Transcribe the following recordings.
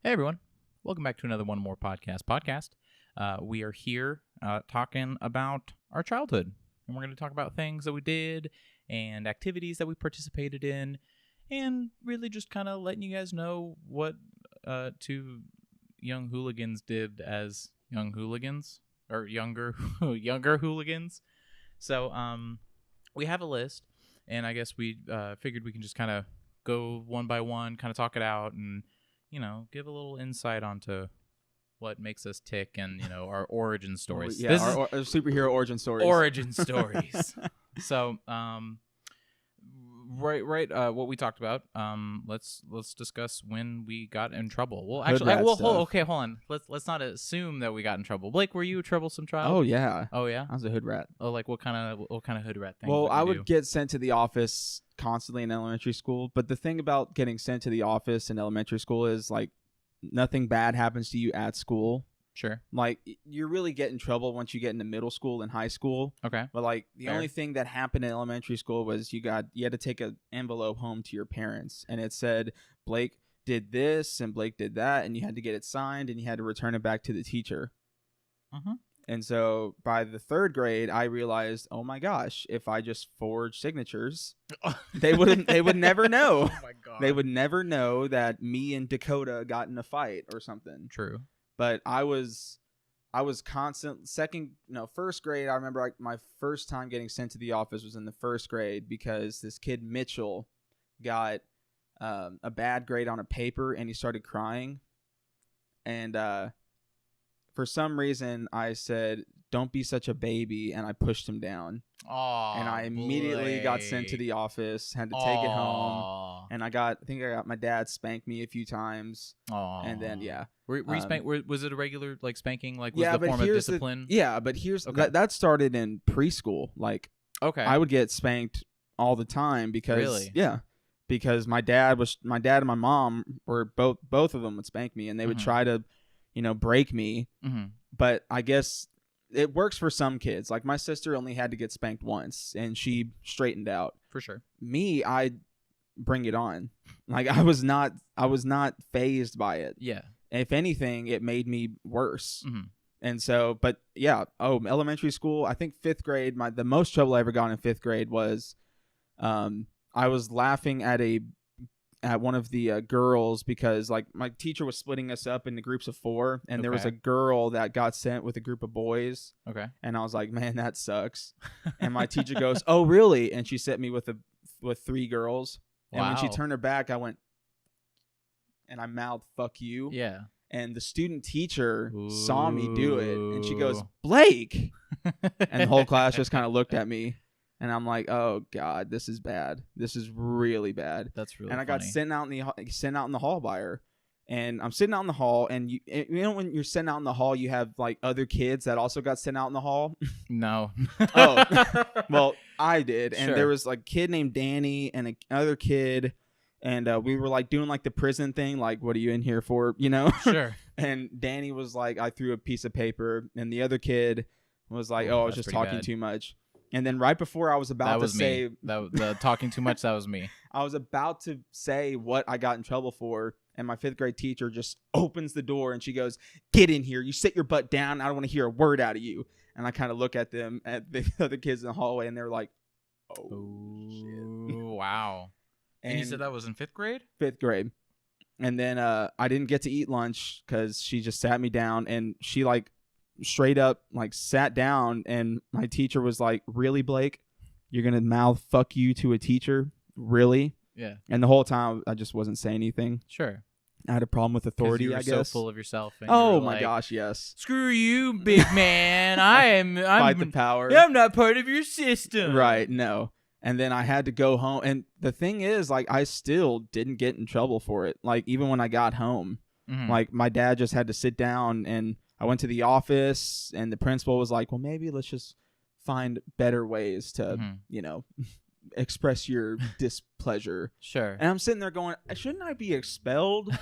Hey everyone, welcome back to another One More Podcast. We are here talking about our childhood, and we're going to talk about things that we did and activities that we participated in, and really just kind of letting you guys know what two young hooligans did as young hooligans, or younger hooligans. So we have a list, and I guess we figured we can just kind of go one by one, kind of talk it out, and give a little insight onto what makes us tick and, our origin stories. Yeah, our superhero origin stories. Origin stories. So, what we talked about. Let's discuss when we got in trouble. Well, actually, hold on. Let's not assume that we got in trouble. Blake, were you a troublesome child? Oh yeah. I was a hood rat. Oh, like what kind of hood rat thing? Well, I would get sent to the office constantly in elementary school. But the thing about getting sent to the office in elementary school is like nothing bad happens to you at school. Sure. Like you really get in trouble once you get into middle school and high school. Okay. But like the only thing that happened in elementary school was you had to take an envelope home to your parents, and it said Blake did this and Blake did that, and you had to get it signed and you had to return it back to the teacher. Uh-huh. And so by the third grade, I realized, oh my gosh, if I just forged signatures, they would never know. Oh my God. They would never know that me and Dakota got in a fight or something. True. But I was constant first grade. I remember my first time getting sent to the office was in the first grade because this kid Mitchell got a bad grade on a paper and he started crying. And for some reason, I said, "Don't be such a baby," and I pushed him down. Aww, and I immediately got sent to the office, had to take it home, and I think I got my dad spanked me a few times. Aww. And then were you spanked? Was it a regular like spanking? Like was the form of discipline? But here's that started in preschool. Like I would get spanked all the time because because my dad and my mom were both of them would spank me, and they would try to break me. Mm-hmm. But I guess it works for some kids. Like my sister only had to get spanked once and she straightened out. For sure. Me, I bring it on. Like I was not fazed by it. Yeah. If anything, it made me worse. Mm-hmm. And so, but yeah. Oh, elementary school. I think fifth grade. The most trouble I ever got in fifth grade was, I was laughing at one of the girls because like my teacher was splitting us up into groups of 4, and there was a girl that got sent with a group of boys. Okay. And I was like, man, that sucks. And my teacher goes, oh really? And she sent me with 3 girls. And when she turned her back, I went and I mouthed fuck you. Yeah. And the student teacher saw me do it, and she goes, Blake. And the whole class just kind of looked at me. And I'm like, oh God, this is bad. This is really bad. That's really. And I funny. got sent out in the hall by her, and I'm sitting out in the hall, and when you're sent out in the hall, you have like other kids that also got sent out in the hall. No. Oh, well, I did, and Sure. there was like a kid named Danny and another kid, and we were like doing like the prison thing, like what are you in here for, Sure. And Danny was like, I threw a piece of paper, and the other kid was like, oh, I was just talking too much. And then right before I was about to say the talking too much, that was me. I was about to say what I got in trouble for, and my fifth grade teacher just opens the door and she goes, "Get in here. You sit your butt down. I don't want to hear a word out of you." And I kind of look at the other kids in the hallway, and they're like, "Oh shit!" Wow. And you said that was in fifth grade? Fifth grade. And then I didn't get to eat lunch because she just sat me down, and she like straight up like sat down, and my teacher was like, really, Blake, you're gonna mouth fuck you to a teacher? Really? Yeah. And the whole time I just wasn't saying anything. Sure. I had a problem with authority. You were I guess. so full of yourself. And oh my gosh, yes. Screw you, big man. I'm fight the power. I'm not part of your system. Right. No. And then I had to go home, and the thing is, like, I still didn't get in trouble for it. Like, even when I got home, like my dad just had to sit down, and I went to the office, and the principal was like, well, maybe let's just find better ways to, express your displeasure. Sure. And I'm sitting there going, shouldn't I be expelled?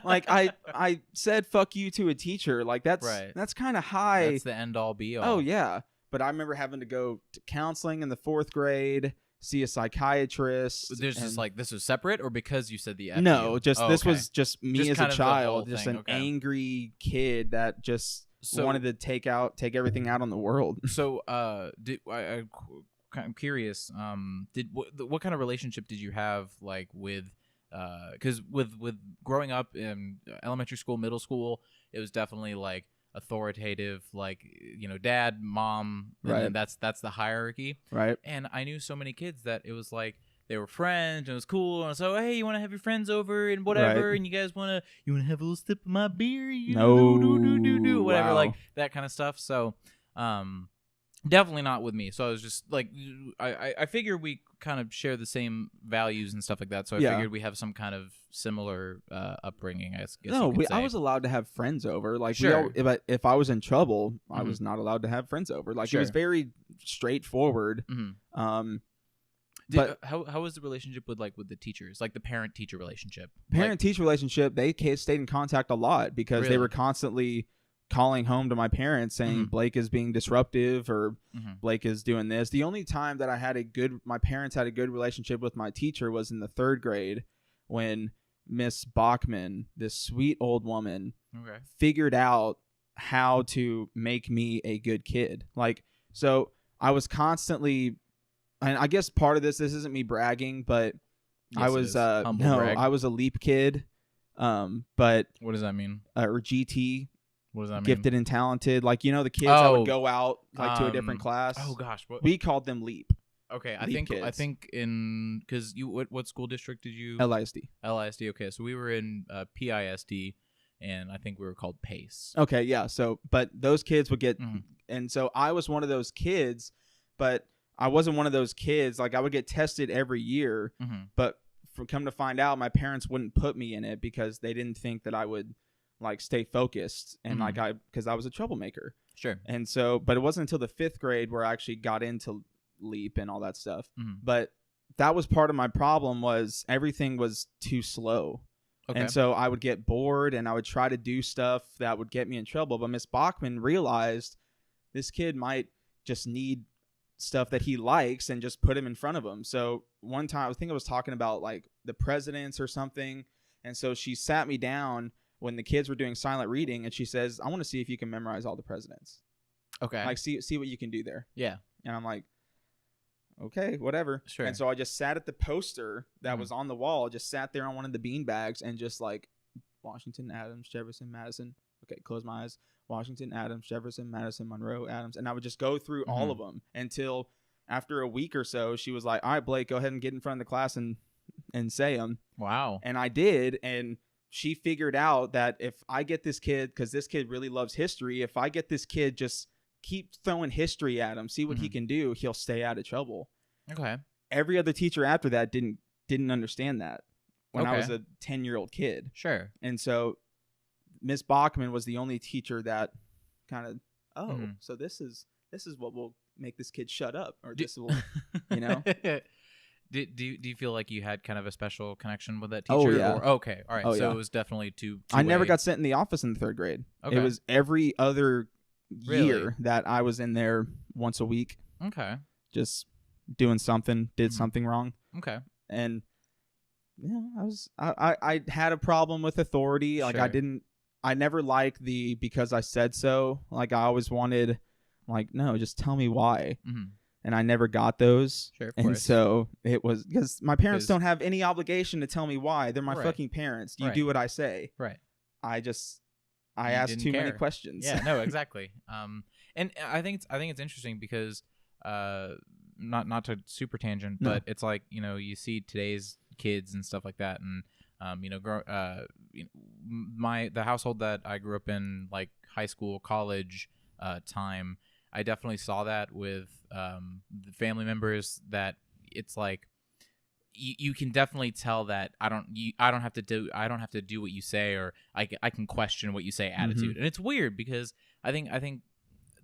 Like, I said fuck you to a teacher. Like, that's kind of high. That's the end all be all. Oh, yeah. But I remember having to go to counseling in the 4th grade. see a psychiatrist. There's just like, this was separate, or because you said the FU? No, just Oh, this okay. was just me Just as kind a of the whole child, just thing, an okay. angry kid that just wanted to take everything out on the world. So, I'm curious. What kind of relationship did you have like with? Because with growing up in elementary school, middle school, it was definitely like authoritative, like, you know, dad, mom, and Right. then that's the hierarchy. Right. And I knew so many kids that it was like they were friends and it was cool, and so, hey, you want to have your friends over and whatever, Right. and you guys want to have a little sip of my beer, No. do whatever, Wow. like that kind of stuff. So definitely not with me. So I was just like, I figure we kind of share the same values and stuff like that, so I figured we have some kind of similar upbringing, I guess. No, you could I say. was allowed to have friends over. Like, Sure. if I was in trouble, I Mhm. was not allowed to have friends over. Like, Sure. it was very straightforward. Mhm. But how was the relationship with the teachers, like the parent-teacher relationship? parent-teacher relationship, they stayed in contact a lot because they Really? were constantly calling home to my parents saying Mhm. Blake is being disruptive or Mhm. Blake is doing this. The only time that my parents had a good relationship with my teacher was in the 3rd grade when Miss Bachman, this sweet old woman, Okay. figured out how to make me a good kid. Like, so I was constantly, and I guess part of this isn't me bragging, but Yes, I it was is. Humble brag. I was a leap kid, but What does that mean? or GT, What does that mean? gifted and talented. Like, you know, the kids that Oh, would go out like to a different class. Oh gosh. What? We called them leap. Okay, I Leap think kids. because what school district did you? LISD. LISD. Okay, so we were in PISD, and I think we were called PACE. Okay, yeah. So, but those kids would get, Mhm. and so I was one of those kids, but I wasn't one of those kids. Like, I would get tested every year, Mhm. but come to find out, my parents wouldn't put me in it because they didn't think that I would like stay focused and Mhm. because I was a troublemaker. Sure. And so, but it wasn't until the 5th grade where I actually got into leap and all that stuff. Mhm. But that was part of my problem, was everything was too slow. Okay. And so I would get bored and I would try to do stuff that would get me in trouble. But Miss Bachman realized this kid might just need stuff that he likes and just put him in front of him. So one time, I think I was talking about like the presidents or something. And so she sat me down when the kids were doing silent reading and she says, I want to see if you can memorize all the presidents. Okay. Like, see what you can do there. Yeah. And I'm like, okay, whatever. Sure. And so I just sat at the poster that Mhm. was on the wall, just sat there on one of the bean bags and just like Washington, Adams, Jefferson, Madison. Okay, close my eyes. Washington, Adams, Jefferson, Madison, Monroe, Adams. And I would just go through all of them until after a week or so, she was like, all right, Blake, go ahead and get in front of the class and say them. Wow. And I did. And she figured out that if I get this kid, because this kid really loves history, if I get this kid, just keep throwing history at him, see what he can do, he'll stay out of trouble. Okay. Every other teacher after that didn't understand that when I Okay. was a 10-year-old kid. Sure. And so Miss Bachman was the only teacher that kind of, Mhm. so this is what will make this kid shut up, or this will, you know. Do you feel like you had kind of a special connection with that teacher? Oh, yeah. Or, okay. All right. Oh, So yeah. it was definitely I never two-way. got sent in the office in the 3rd grade. Okay. It was every other Really? year that I was in there once a week, Okay. just doing something, did Mhm. something wrong. Okay. And I had a problem with authority. Like, Sure. I never liked the because I said so. Like, I always wanted, like, no, just tell me why. Mhm. And I never got those. Sure, of and course. so it was because my parents 'Cause- don't have any obligation to tell me why. They're my Right. fucking parents. You Right. do what I say. Right. I You ask didn't too many care. questions. Yeah. No. Exactly. And I think it's interesting because not to super tangent, No. but it's like, you know, you see today's kids and stuff like that, and you know, the household that I grew up in, like high school, college time, I definitely saw that with the family members, that it's like you can definitely tell that I don't have to do what you say, or I can question what you say attitude. And it's weird because I think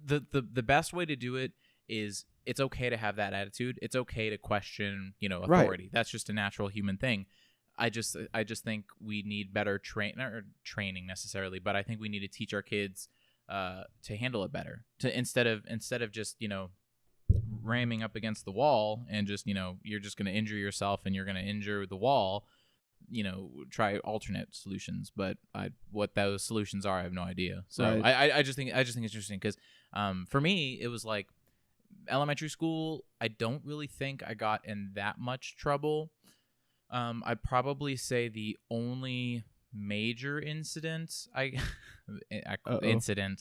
the best way to do it is, it's okay to have that attitude. It's okay to question, you know, authority. Right. That's just a natural human thing. I just think we need better training necessarily, but I think we need to teach our kids to handle it better. To instead of just, you know, ramming up against the wall and just, you're just going to injure yourself and you're going to injure the wall, try alternate solutions. But what those solutions are, I have no idea. So Right. I just think it's interesting because for me, it was like elementary school. I don't really think I got in that much trouble. I'd probably say the only major incident incident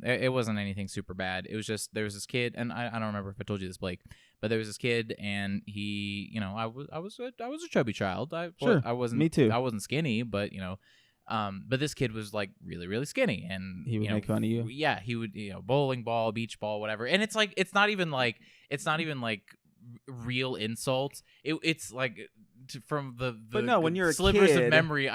it wasn't anything super bad. It was just there was this kid, and I don't remember if I told you this, Blake, but there was this kid, and he, I was a chubby child. Sure. I wasn't. Me too. I wasn't skinny, but but this kid was like really really skinny, and He would make fun of you. Yeah, he would, bowling ball, beach ball, whatever. And it's like it's not even like real insults. It's like from the But no, when you're a slivers kid, of memory,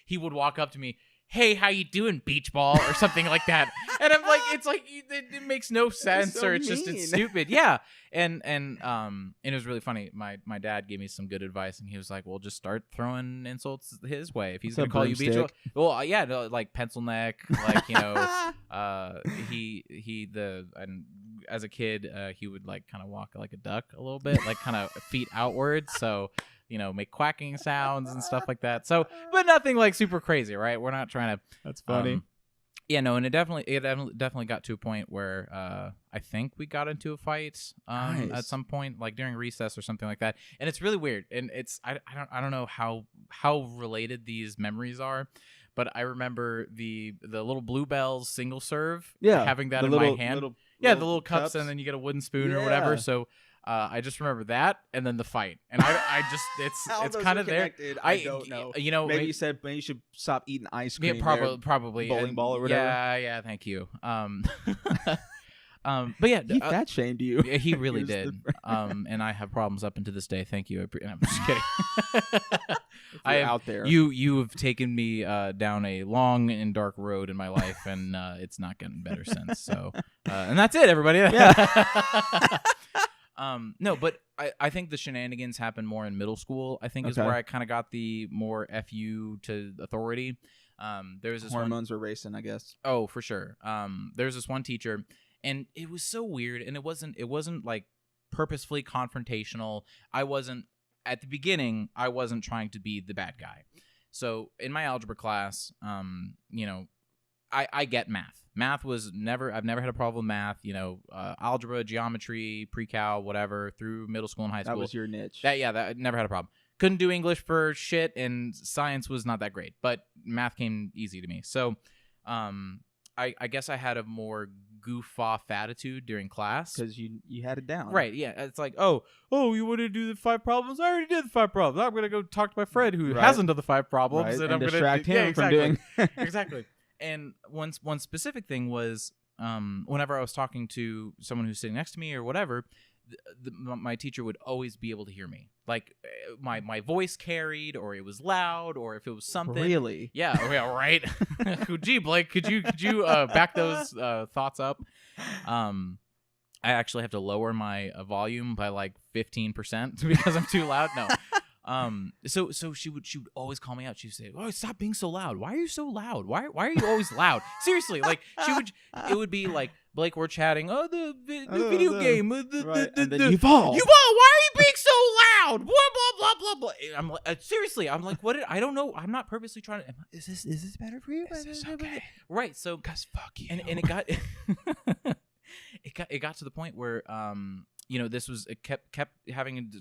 he would walk up to me, "Hey, how you doing, beach ball?" or something like that. And I'm like, it's like it makes no sense, so or it's mean. stupid. Yeah. And it was really funny. My dad gave me some good advice, and he was like, "Well, just start throwing insults his way. If he's gonna call you beach ball, well, yeah, no, like pencil neck, like and as a kid, he would like kind of walk like a duck a little bit, like kind of feet outwards, so." Make quacking sounds and stuff like that. So, but nothing like super crazy, right? We're not trying to. That's funny. Yeah, no, and it definitely got to a point where I think we got into a fight Nice. at some point, like during recess or something like that. And it's really weird, and it's I don't know how related these memories are, but I remember the little Bluebells single serve, having that in my hand. The little cups, and then you get a wooden spoon or whatever. So. I just remember that, and then the fight, and I just it's kind of there. I don't know. Maybe you said you should stop eating ice cream. Yeah, probably bowling ball or whatever. Yeah. Thank you. But yeah, he fat shamed you. Yeah, he really did. And I have problems up until this day. Thank you. I'm just kidding. Out there. You have taken me down a long and dark road in my life, and it's not getting better since. So, and that's it, everybody. Yeah. No, but I think the shenanigans happen more in middle school. I think is where I kind of got the more FU to authority. There was this hormones were racing, I guess. Oh, for sure. There's this one teacher, and it was so weird, and it wasn't like purposefully confrontational. At the beginning, I wasn't trying to be the bad guy. So in my algebra class, I get math. Math was I've never had a problem with math, algebra, geometry, pre-cal, whatever, through middle school and high school. That was your niche. That never had a problem. Couldn't do English for shit, and science was not that great, but math came easy to me. So, I guess I had a more goof off attitude during class. Because you had it down. Right, yeah. It's like, oh, you want to do the 5 problems? I already did the 5 problems. I'm going to go talk to my friend who hasn't done the 5 problems. Right. And I'm going to distract him from doing... Exactly. And one specific thing was whenever I was talking to someone who's sitting next to me or whatever, my teacher would always be able to hear me. Like my voice carried, or it was loud, or if it was something. Really? Yeah, right. Gee, Blake, could you back those thoughts up? I actually have to lower my volume by like 15% because I'm too loud. No. So she would always call me out. She'd say, "Oh, stop being so loud. Why are you so loud? Why are you always loud?" Seriously, like it would be like, Blake, we're chatting. Oh, the video game. And then you fall. Why are you being so loud? Blah blah blah blah blah. I'm like, seriously, I'm like, what? I don't know. I'm not purposely trying to. Is this better for you? Is this okay? Right. So, cause fuck you. And it got it got to the point where this was it kept having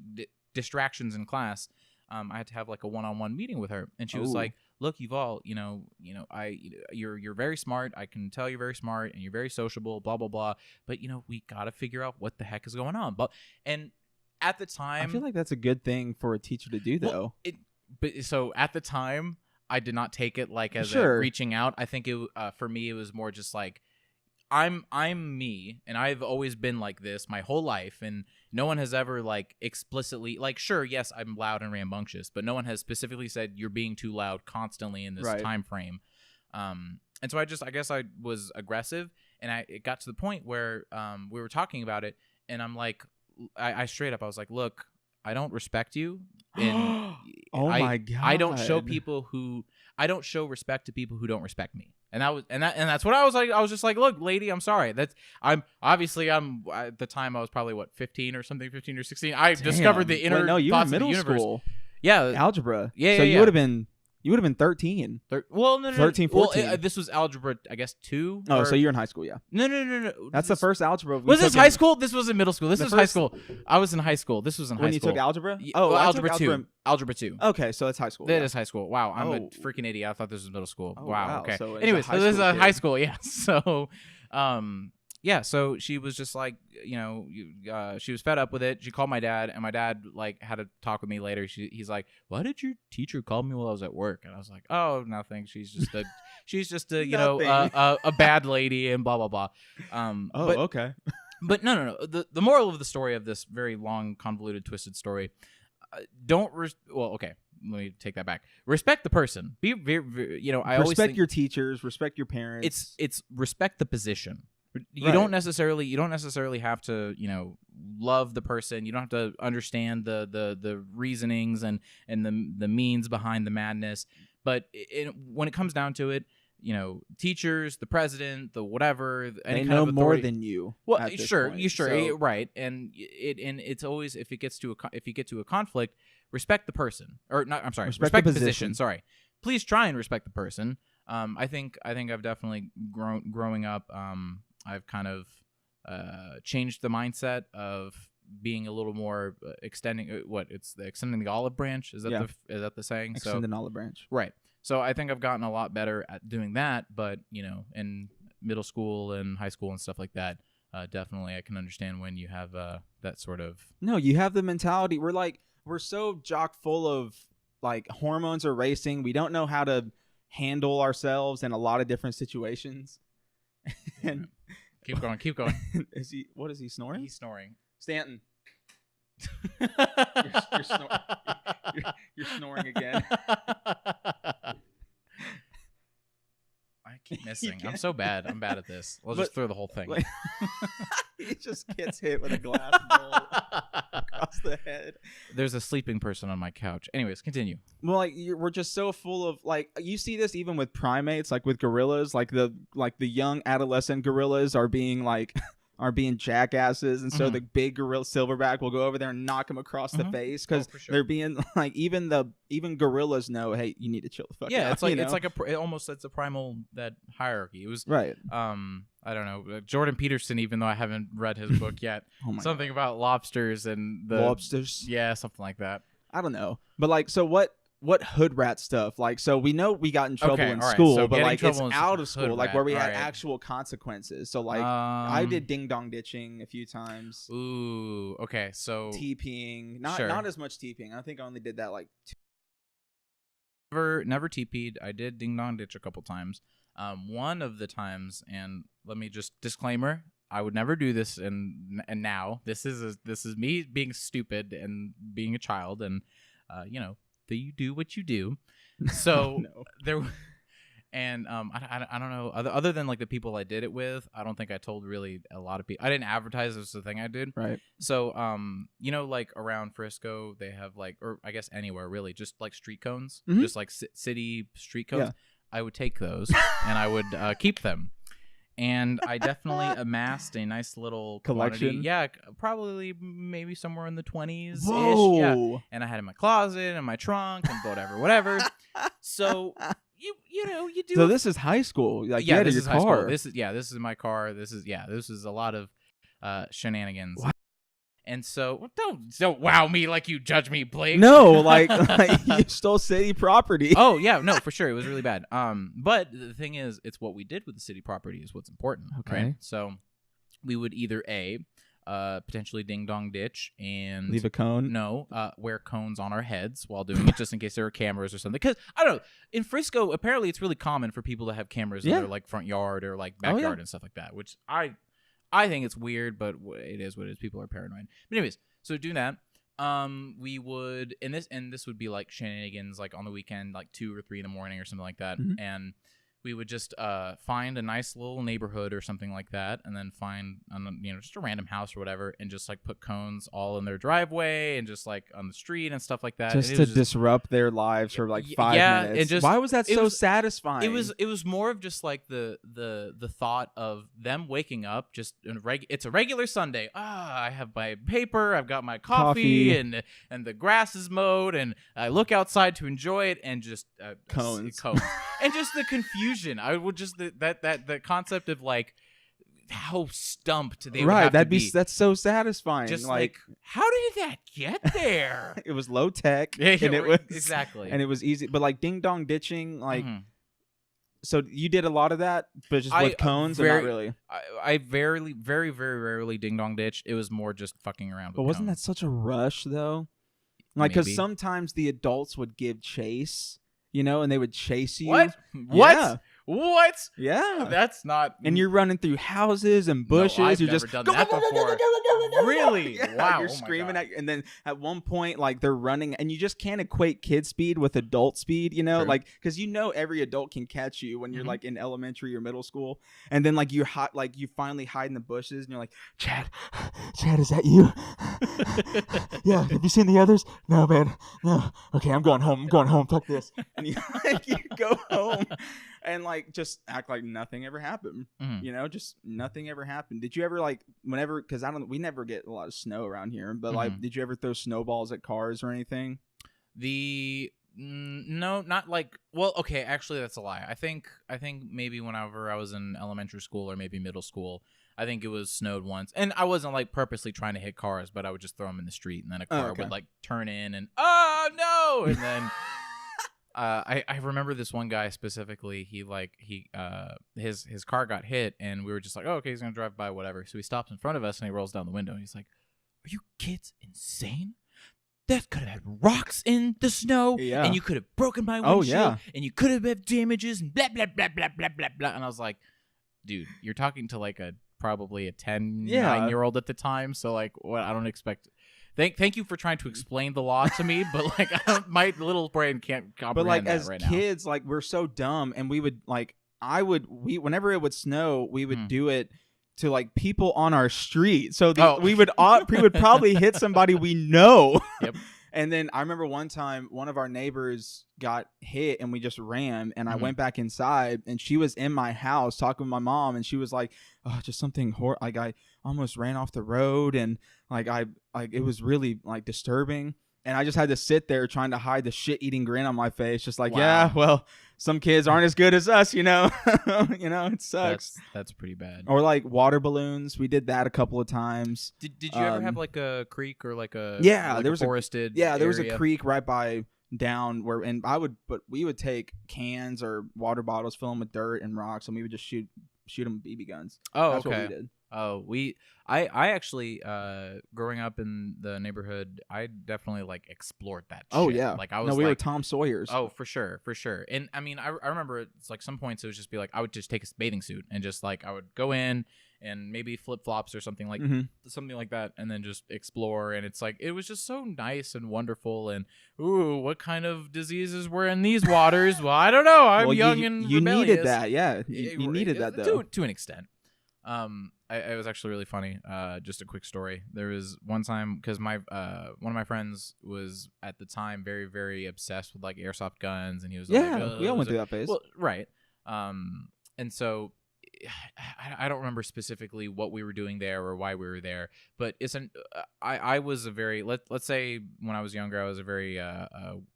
distractions in class. I had to have like a one-on-one meeting with her, and she was like, "Look, Yuval, you're very smart. I can tell you're very smart, and you're very sociable. Blah blah blah. But we got to figure out what the heck is going on." And at the time, I feel like that's a good thing for a teacher to do, though. So at the time, I did not take it like as a reaching out. I think for me, it was more just like, I'm me, and I've always been like this my whole life, and no one has ever like explicitly, like, sure, yes, I'm loud and rambunctious, but no one has specifically said you're being too loud constantly in this time frame. And so I guess I was aggressive, and it got to the point where we were talking about it, and I'm like, I straight up, I was like, look, I don't respect you. And Oh my God. I don't show respect to people who don't respect me. And that's what I was like. I was just like, look, lady, I'm sorry. At the time I was probably 15 or something, 15 or 16. I discovered the inner you were thoughts in middle of the universe. school. Yeah, Algebra. Yeah, so yeah, you would have been 13. Well, no, 13, 14. Well, this was algebra, I guess 2. Oh, so you're in high school, yeah. No. That's the first algebra. Was this high school? This was in middle school. This was high school. I was in high school. This was in high school. When you took algebra? Oh, algebra 2. Algebra 2. Okay, so that's high school. That is high school. Wow, I'm a freaking idiot. I thought this was middle school. Oh, wow. Okay. So anyways, so this is a high school. Yeah. So, yeah. So she was just like, she was fed up with it. She called my dad, and my dad like had a talk with me later. He's like, "Why did your teacher call me while I was at work?" And I was like, "Oh, nothing. She's just a a bad lady and blah blah blah." Okay. But no. The moral of the story of this very long, convoluted, twisted story. Okay. Let me take that back. Respect the person. Be very, I always respect think your teachers. Respect your parents. It's respect the position. You don't necessarily have to love the person. You don't have to understand the reasonings and the means behind the madness. But when it comes down to it, teachers, the president, the whatever, they know more than you. Well, sure, right, and it's always if you get to a conflict, respect the person, or not. I'm sorry, respect the position. Sorry, please try and respect the person. I think I've definitely growing up. I've kind of changed the mindset of being a little more extending. Extending the olive branch? Is that the saying? Extending the olive branch. Right. So I think I've gotten a lot better at doing that. But in middle school and high school and stuff like that, definitely I can understand when you have that sort of. No, you have the mentality. We're so chock full of like hormones are racing. We don't know how to handle ourselves in a lot of different situations. And keep going. What is he snoring? He's snoring. Stanton. You're snoring again. I keep missing. I'm so bad. I'm bad at this. We'll just throw the whole thing. He just gets hit with a glass bowl across the head. There's a sleeping person on my couch. Anyways, continue. Well, we're just so full of you see this even with primates, like with gorillas, like the young adolescent gorillas are being jackasses, and so the big gorilla silverback will go over there and knock him across the face because they're being even gorillas know, hey, you need to chill the fuck out. Yeah, it's a primal that hierarchy. It was right. I don't know, Jordan Peterson, even though I haven't read his book yet. Something God. about lobsters and the lobsters. Yeah, something like that. I don't know, but so what hood rat stuff? So we know we got in trouble in school, so but it's out of school, where we had right. actual consequences. So I did ding dong ditching a few times. Ooh, okay. So TPing, not as much TPing. I think I only did that Never TP'd. I did ding dong ditch a couple times. One of the times, and let me just disclaimer, I would never do this, and now this is me being stupid and being a child, and you do what you do. So there, and I don't know, other than like the people I did it with, I don't think I told really a lot of people. I didn't advertise this was the thing I did. Right. So like around Frisco, they have or I guess anywhere really, just like street cones, just like city street cones. Yeah. I would take those and I would keep them. And I definitely amassed a nice little collection. Quantity. Yeah, probably maybe somewhere in the 20s. Whoa. Yeah. And I had it in my closet and my trunk and whatever. So you do. So this is high school. This is high school. This is my car. This is a lot of shenanigans. What? And so don't wow me like you judge me, Blake. No, like you stole city property. Oh yeah, no, for sure, it was really bad. But the thing is, it's what we did with the city property is what's important. Okay. Right? So we would either potentially ding dong ditch and leave a cone. No, wear cones on our heads while doing it, just in case there were cameras or something. Because I don't know, in Frisco, apparently it's really common for people to have cameras in their like front yard or like backyard and stuff like that, which I think it's weird, but it is what it is. People are paranoid. But anyways, so doing that, we would, and this would be like shenanigans, like on the weekend, like 2 or 3 in the morning or something like that. Mm-hmm. And we would just find a nice little neighborhood or something like that, and then find just a random house or whatever, and just like put cones all in their driveway and just like on the street and stuff like that. Just to disrupt their lives for like 5 minutes. And just, why was that so satisfying? It was more of just like the thought of them waking up just it's a regular Sunday. I have my paper, I've got my coffee. and the grass is mowed, and I look outside to enjoy it, and just cones. And just the confusion. I would just the concept of like how stumped they would have to be. That's so satisfying. Just like how did that get there? It was low tech, and it was exactly, and it was easy. But like ding dong ditching, like so you did a lot of that, but just with cones, or not really. I very rarely ding dong ditch. It was more just fucking around. But wasn't that such a rush though? Like, because sometimes the adults would give chase. And they would chase you. What? Yeah. What? Yeah. That's not. And you're running through houses and bushes. No, I've you're never just done that before. Really? Yeah, wow. You're screaming and then at one point, like they're running, and you just can't equate kid speed with adult speed. True. Like because every adult can catch you when you're like in elementary or middle school, and then like you finally hide in the bushes, and you're like, Chad, is that you? Yeah. Have you seen the others? No, man. No. Okay, I'm going home. Fuck this. And you go home and like just act like nothing ever happened. Just nothing ever happened. Did you ever like because we never get a lot of snow around here, but like did you ever throw snowballs at cars or anything? No, not like, well, okay, actually that's a lie. I think maybe whenever I was in elementary school or maybe middle school, I think it was snowed once, and I wasn't like purposely trying to hit cars, but I would just throw them in the street, and then a car would like turn in and no, and then I remember this one guy specifically. His car got hit, and we were just like, oh, okay, he's gonna drive by, whatever. So he stops in front of us and he rolls down the window, and he's like, "Are you kids insane? That could have had rocks in the snow, and you could have broken my windshield, and you could have had damages, and blah blah blah blah blah blah blah." And I was like, "Dude, you're talking to like probably a 9-year-old at the time, so like, what? I don't expect." Thank you for trying to explain the law to me, but like my little brain can't comprehend but like that as right kids, like we're so dumb, and we would like whenever it would snow, we would do it to like people on our street. So we would probably hit somebody we know. Yep. And then I remember one time one of our neighbors got hit and we just ran, and I went back inside, and she was in my house talking with my mom, and she was like, "Oh, just something like I almost ran off the road, and like it was really like disturbing." And I just had to sit there trying to hide the shit-eating grin on my face, just like, yeah, well, some kids aren't as good as us, it sucks. That's pretty bad. Or like water balloons, we did that a couple of times. Did you ever have like a creek or like a there was forested there was a area? creek right by down where, and we would take cans or water bottles, fill them with dirt and rocks, and we would just shoot them with BB guns. Oh, that's okay. what we did. Oh, I actually growing up in the neighborhood, I definitely like explored that shit. Oh yeah, like I was we were Tom Sawyers. Oh, for sure. And I mean, I remember it's like some points it would just be like I would just take a bathing suit and just like I would go in and maybe flip flops or something like that, and then just explore. And it's like it was just so nice and wonderful. And ooh, what kind of diseases were in these waters? Well, I don't know. I'm young and you rebellious. Needed that, yeah. You needed that though to an extent. It was actually really funny. Just a quick story. There was one time because one of my friends was at the time very, very obsessed with like airsoft guns, and he was we all went through that phase. Well, right. And so I don't remember specifically what we were doing there or why we were there, but I was a very let's say when I was younger, I was a very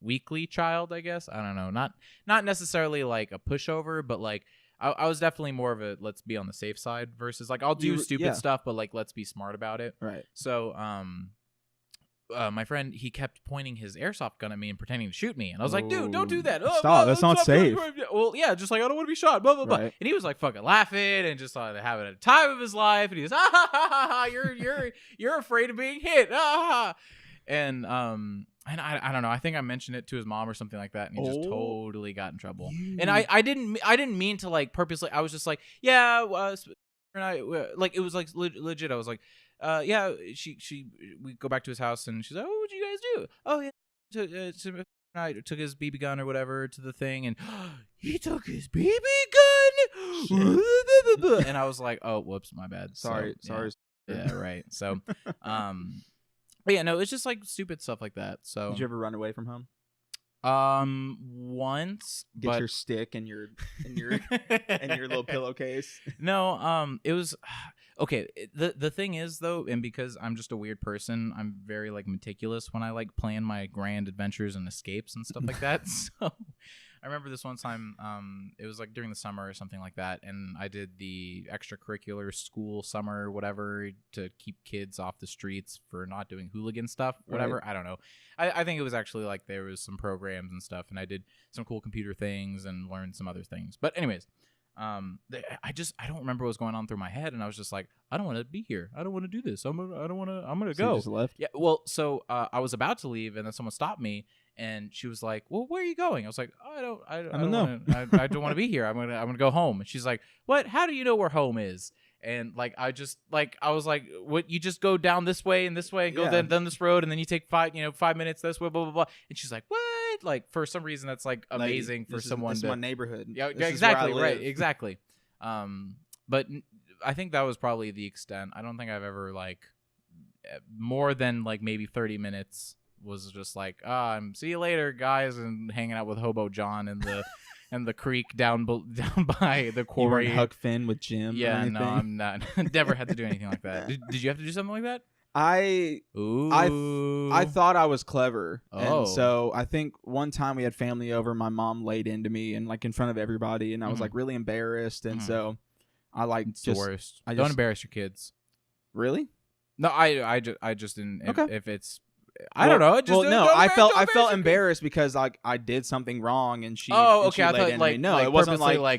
weakly child, I guess. I don't know, not necessarily like a pushover, but like. I was definitely more of a let's be on the safe side versus like I'll do stupid stuff, but like let's be smart about it. Right. So my friend, he kept pointing his airsoft gun at me and pretending to shoot me, and I was like, dude, don't do that. Stop. That's not safe. Well, yeah, just like I don't want to be shot. Blah blah blah. Right. And he was like fucking laughing and just like having a time of his life, and he was you're afraid of being hit. And I don't know. I think I mentioned it to his mom or something like that, and he just totally got in trouble. And I didn't mean to like purposely. I was just like, yeah, like it was like legit. I was like, yeah. We go back to his house, and she's like, oh, what'd you guys do? Oh yeah, I took his BB gun or whatever to the thing, and he took his BB gun. And I was like, oh, whoops, my bad. Sorry. Yeah, right. So, but yeah, no, it's just like stupid stuff like that. So, did you ever run away from home? Once. Get your stick and your and your little pillowcase. No, it was okay. The thing is though, and because I'm just a weird person, I'm very like meticulous when I like plan my grand adventures and escapes and stuff like that. So I remember this one time, it was like during the summer or something like that, and I did the extracurricular school summer whatever to keep kids off the streets for not doing hooligan stuff, whatever. Right. I don't know. I think it was actually like there was some programs and stuff, and I did some cool computer things and learned some other things. But anyways, I don't remember what was going on through my head, and I was just like, I don't want to be here. I don't want to do this. I'm gonna go. You just left? Yeah. Well, so I was about to leave, and then someone stopped me, and she was like, "Well, where are you going?" I was like, I don't know. I don't want to be here. I'm gonna go home. And she's like, "What? How do you know where home is?" And like I was like, "What? You just go down this way and go then this road, and then you take 5 minutes this way, blah blah blah." And she's like, "What?" Like for some reason that's like amazing for someone. This is my neighborhood. Yeah, exactly right, exactly. But I think that was probably the extent. I don't think I've ever like more than like maybe 30 minutes was just like, see you later, guys, and hanging out with Hobo John and the and the creek down by the quarry. You weren't Huck Finn with Jim? Yeah, no, I'm not. Never had to do anything like that. Did you have to do something like that? I thought I was clever. Oh. And so I think one time we had family over, my mom laid into me and like in front of everybody, and I was like really embarrassed, and so I like it's the worst. Don't embarrass your kids. Really? No, I just didn't. If it's I don't know. I felt embarrassed because like I did something wrong, and she. Oh, okay. And she I thought like no, like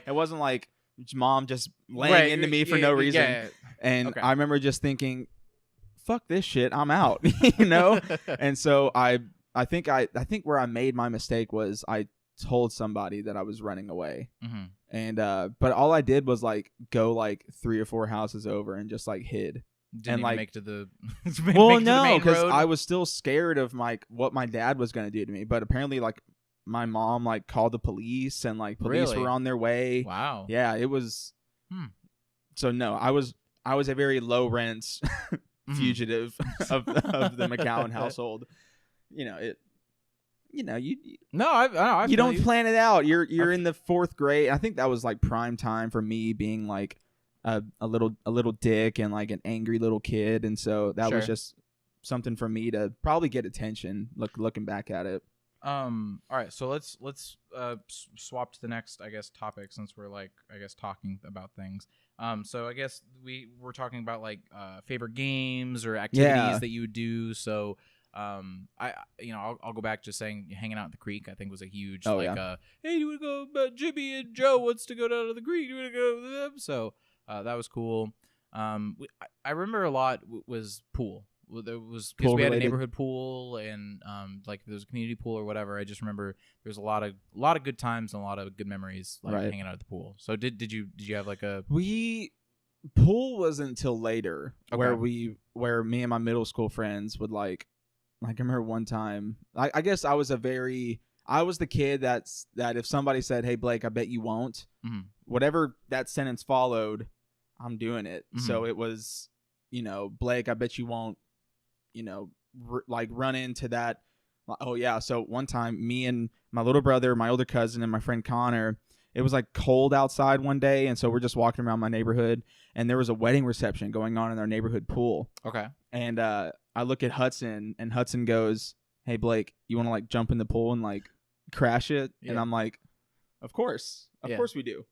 it wasn't like mom just laying into me for no reason. Yeah. And I remember just thinking, fuck this shit, I'm out. And so I think where I made my mistake was I told somebody that I was running away. And but all I did was like go like 3 or 4 houses over and just like hid. Didn't even make to the no, because I was still scared of like what my dad was gonna do to me. But apparently like my mom like called the police, and like police were on their way. Wow. Yeah, it was. So no, I was a very low rent fugitive of the McCowan household. You don't plan it out. You're in the 4th grade. I think that was like prime time for me being like a little dick and like an angry little kid, and so that was just something for me to probably get attention. Looking back at it. All right, so let's swap to the next, I guess, topic, since we're like, I guess, talking about things. So I guess we're talking about like favorite games or activities that you would do. So I'll go back to saying hanging out at the creek. I think was a huge hey, do you want to go? Jimmy and Joe wants to go down to the creek. Do you want to go with them? So that was cool. I remember a lot was pool. There was because we had a neighborhood pool, and like there was a community pool or whatever. I just remember there was a lot of good times and a lot of good memories like hanging out at the pool. So did you have like a pool wasn't until later where me and my middle school friends would like I remember one time I guess I was the kid that if somebody said, "Hey Blake, I bet you won't," whatever that sentence followed, I'm doing it. So it was, Blake, I bet you won't, like run into that. Oh yeah. So one time me and my little brother, my older cousin, and my friend Connor, it was like cold outside one day. And so we're just walking around my neighborhood, and there was a wedding reception going on in our neighborhood pool. Okay. And I look at Hudson, and Hudson goes, "Hey Blake, you want to like jump in the pool and like crash it?" Yeah. And I'm like, Of course we do.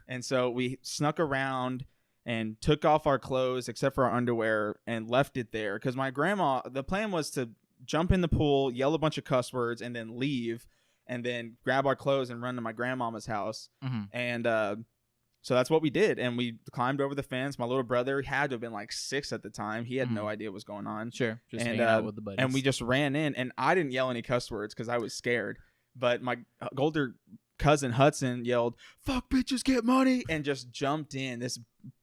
And so we snuck around and took off our clothes except for our underwear and left it there, because my grandma, the plan was to jump in the pool, yell a bunch of cuss words, and then leave, and then grab our clothes and run to my grandmama's house. And so that's what we did, and we climbed over the fence. My little brother had to have been like 6 at the time. He had no idea what was going on. Sure. Just hanging out with the buddies. And we just ran in, and I didn't yell any cuss words because I was scared, but my older cousin Hudson yelled, "Fuck bitches, get money," and just jumped in. This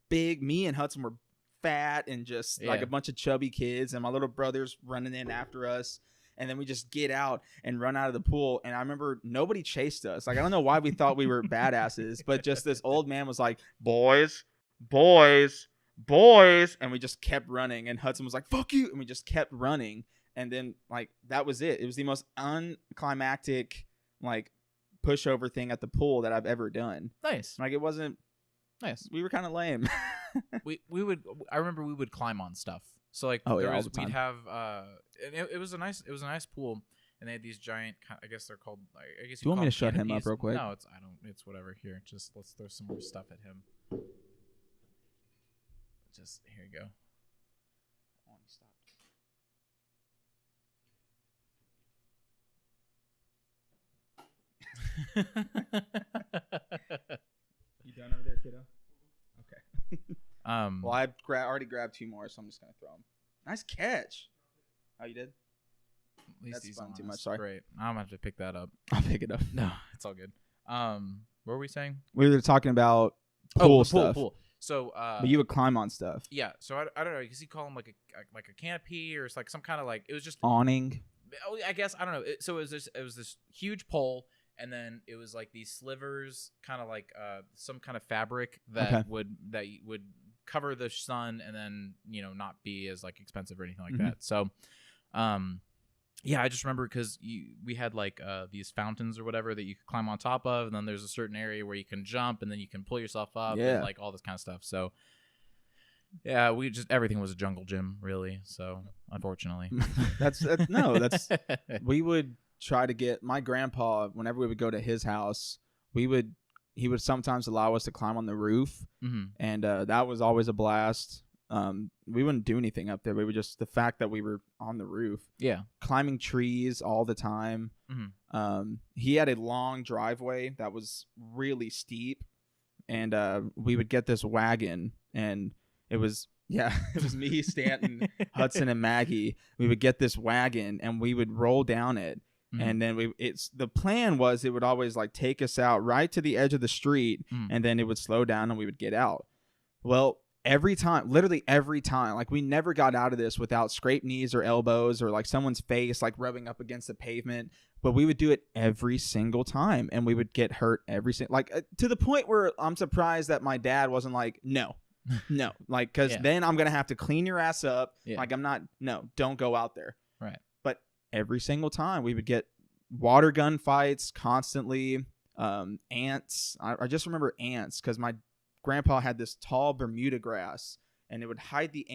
big, me and Hudson were fat and just like a bunch of chubby kids, and my little brother's running in after us, And then we just get out and run out of the pool. And I remember nobody chased us. Like, I don't know why we thought we were badasses, but just this old man was like, boys. And we just kept running. And Hudson was like, fuck you. And we just kept running. And then, like, that was it. It was the most unclimactic, like, pushover thing at the pool that I've ever done. Nice. Like, it wasn't. Nice. We were kind of lame. we would. I remember we would climb on stuff. So like, all the time. we'd have. And it was a nice pool, and they had these giant. I guess they're called. I guess Do you want me to shut him up real quick? No, it's whatever. Here, just let's throw some more stuff at him. Just here you go. Oh, he stopped. You done over there, kiddo? Okay. Well, I already grabbed 2 more, so I'm just gonna throw them. Nice catch. Oh, you did? At least That's he's fun honest. too much. Sorry. Great. I'm gonna have to pick that up. I'll pick it up. No, it's all good. What were we saying? We were talking about pool stuff. Pool. So, but you would climb on stuff. Yeah. So I don't know. Does he call them like a canopy, or it's like some kind of like, it was just awning? Oh, I guess I don't know. So it was this huge pole, and then it was like these slivers, kind of like some kind of fabric that would cover the sun, and then not be as like expensive or anything like that. So, yeah, I just remember because we had like these fountains or whatever that you could climb on top of, and then there's a certain area where you can jump, and then you can pull yourself up, and like all this kind of stuff. So, yeah, everything was a jungle gym, really. So, unfortunately, that's we would try to get my grandpa whenever we would go to his house. He would sometimes allow us to climb on the roof, and that was always a blast. We wouldn't do anything up there. We would just, the fact that we were on the roof, climbing trees all the time. He had a long driveway that was really steep, and we would get this wagon, and it was me, Stanton, Hudson, and Maggie. We would get this wagon, and we would roll down it. And then the plan was it would always like take us out right to the edge of the street, and then it would slow down and we would get out. Well, literally every time, like we never got out of this without scraped knees or elbows or like someone's face like rubbing up against the pavement. But we would do it every single time, and we would get hurt to the point where I'm surprised that my dad wasn't like, no, like, because then I'm gonna have to clean your ass up. Like, don't go out there. Right. But every single time we would get water gun fights constantly. Ants. I just remember ants because my grandpa had this tall Bermuda grass, and it would hide the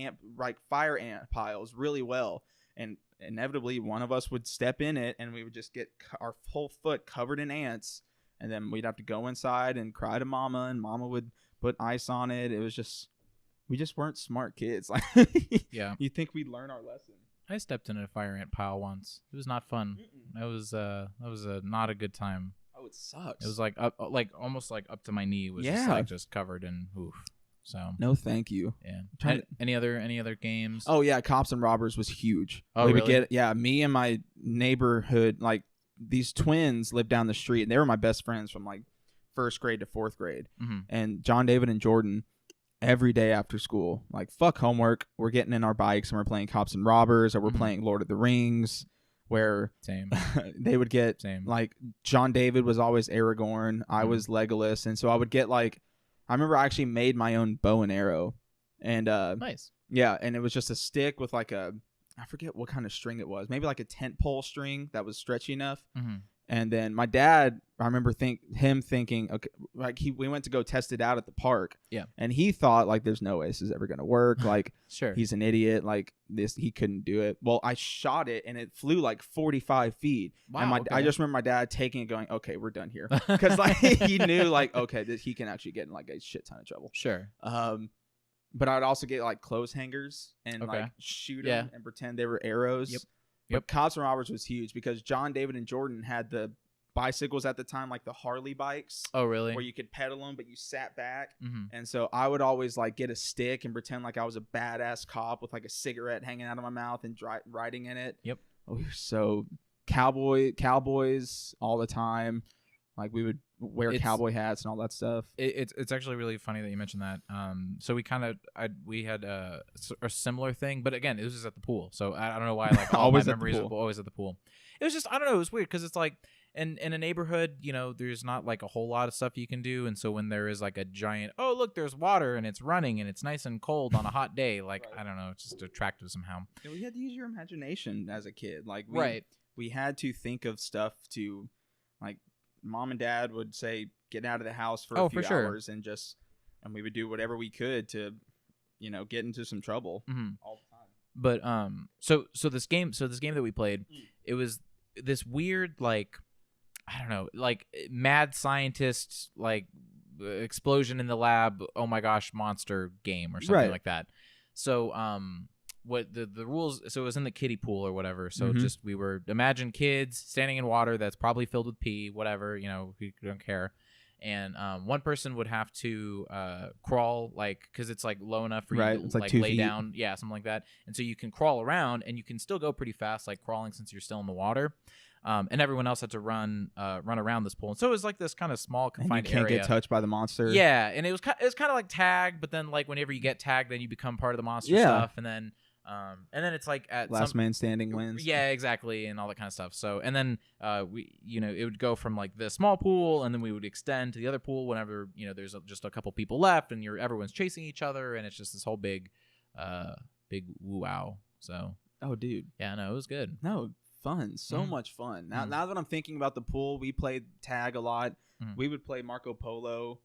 fire ant piles really well. And inevitably, one of us would step in it, and we would just get our whole foot covered in ants. And then we'd have to go inside and cry to mama, and mama would put ice on it. It was just, we just weren't smart kids. Like, you think we'd learn our lesson? I stepped in a fire ant pile once. It was not fun. That was not a good time. Oh, it sucks. It was like almost like up to my knee was just covered in oof. So no, thank you. Yeah. Any other games? Oh yeah, Cops and Robbers was huge. Oh, we really? would get me and my neighborhood, like these twins lived down the street, and they were my best friends from like 1st grade to 4th grade. And John, David, and Jordan, every day after school, like, fuck homework, we're getting in our bikes and we're playing Cops and Robbers, or we're playing Lord of the Rings, where they would get like John David was always Aragorn, I was Legolas, and so I would get like, I remember I actually made my own bow and arrow, and nice. Yeah, and it was just a stick with like I forget what kind of string it was, maybe like a tent pole string that was stretchy enough. And then my dad, I remember thinking, okay, like we went to go test it out at the park. Yeah. And he thought like, there's no way this is ever going to work. Like, sure, he's an idiot. Like he couldn't do it. Well, I shot it and it flew like 45 feet. Wow. And I just remember my dad taking it going, okay, we're done here. Cause like he knew like, okay, he can actually get in like a shit ton of trouble. Sure. But I'd also get like clothes hangers and like shoot them and pretend they were arrows. Yep. But Cops and Robbers was huge because John, David, and Jordan had the bicycles at the time, like the Harley bikes. Oh, really? Where you could pedal them, but you sat back. And so I would always like get a stick and pretend like I was a badass cop with like a cigarette hanging out of my mouth and riding in it. Yep. Oh, we were so cowboys all the time. Like we would wear cowboy hats and all that stuff. It's actually really funny that you mentioned that. So we had a similar thing, but again, it was just at the pool. So I don't know why like all my memories were always at the pool. It was just, I don't know, it was weird because it's like in a neighborhood, you know, there's not like a whole lot of stuff you can do, and so when there is like a giant, oh look, there's water and it's running and it's nice and cold on a hot day, like I don't know, it's just attractive somehow. Yeah, we had to use your imagination as a kid. Like we had to think of stuff to, like, mom and dad would say, get out of the house for a few hours, and we would do whatever we could to, you know, get into some trouble all the time. But so this game that we played, it was this weird, like, I don't know, like mad scientist, like explosion in the lab, oh my gosh, monster game or something like that. So what the rules, so it was in the kiddie pool or whatever, so just we were, imagine kids standing in water that's probably filled with pee, whatever, you know, we don't care, and one person would have to crawl, like, because it's like low enough for you to like lay down, something like that, and so you can crawl around and you can still go pretty fast, like crawling, since you're still in the water. And everyone else had to run around this pool, and so it was like this kind of small confined area. And you can't get touched by the monster. Yeah, and it was kind of like tag, but then like whenever you get tagged, then you become part of the monster stuff, and then it's like at last man standing wins. Yeah, exactly, and all that kind of stuff. So and then we, you know, it would go from like the small pool, and then we would extend to the other pool whenever, you know, there's just a couple people left, and everyone's chasing each other, and it's just this whole big woo-wow. So dude, yeah, no, it was good. No. Fun, so much fun. Now that I'm thinking about the pool, we played tag a lot. We would play Marco Polo.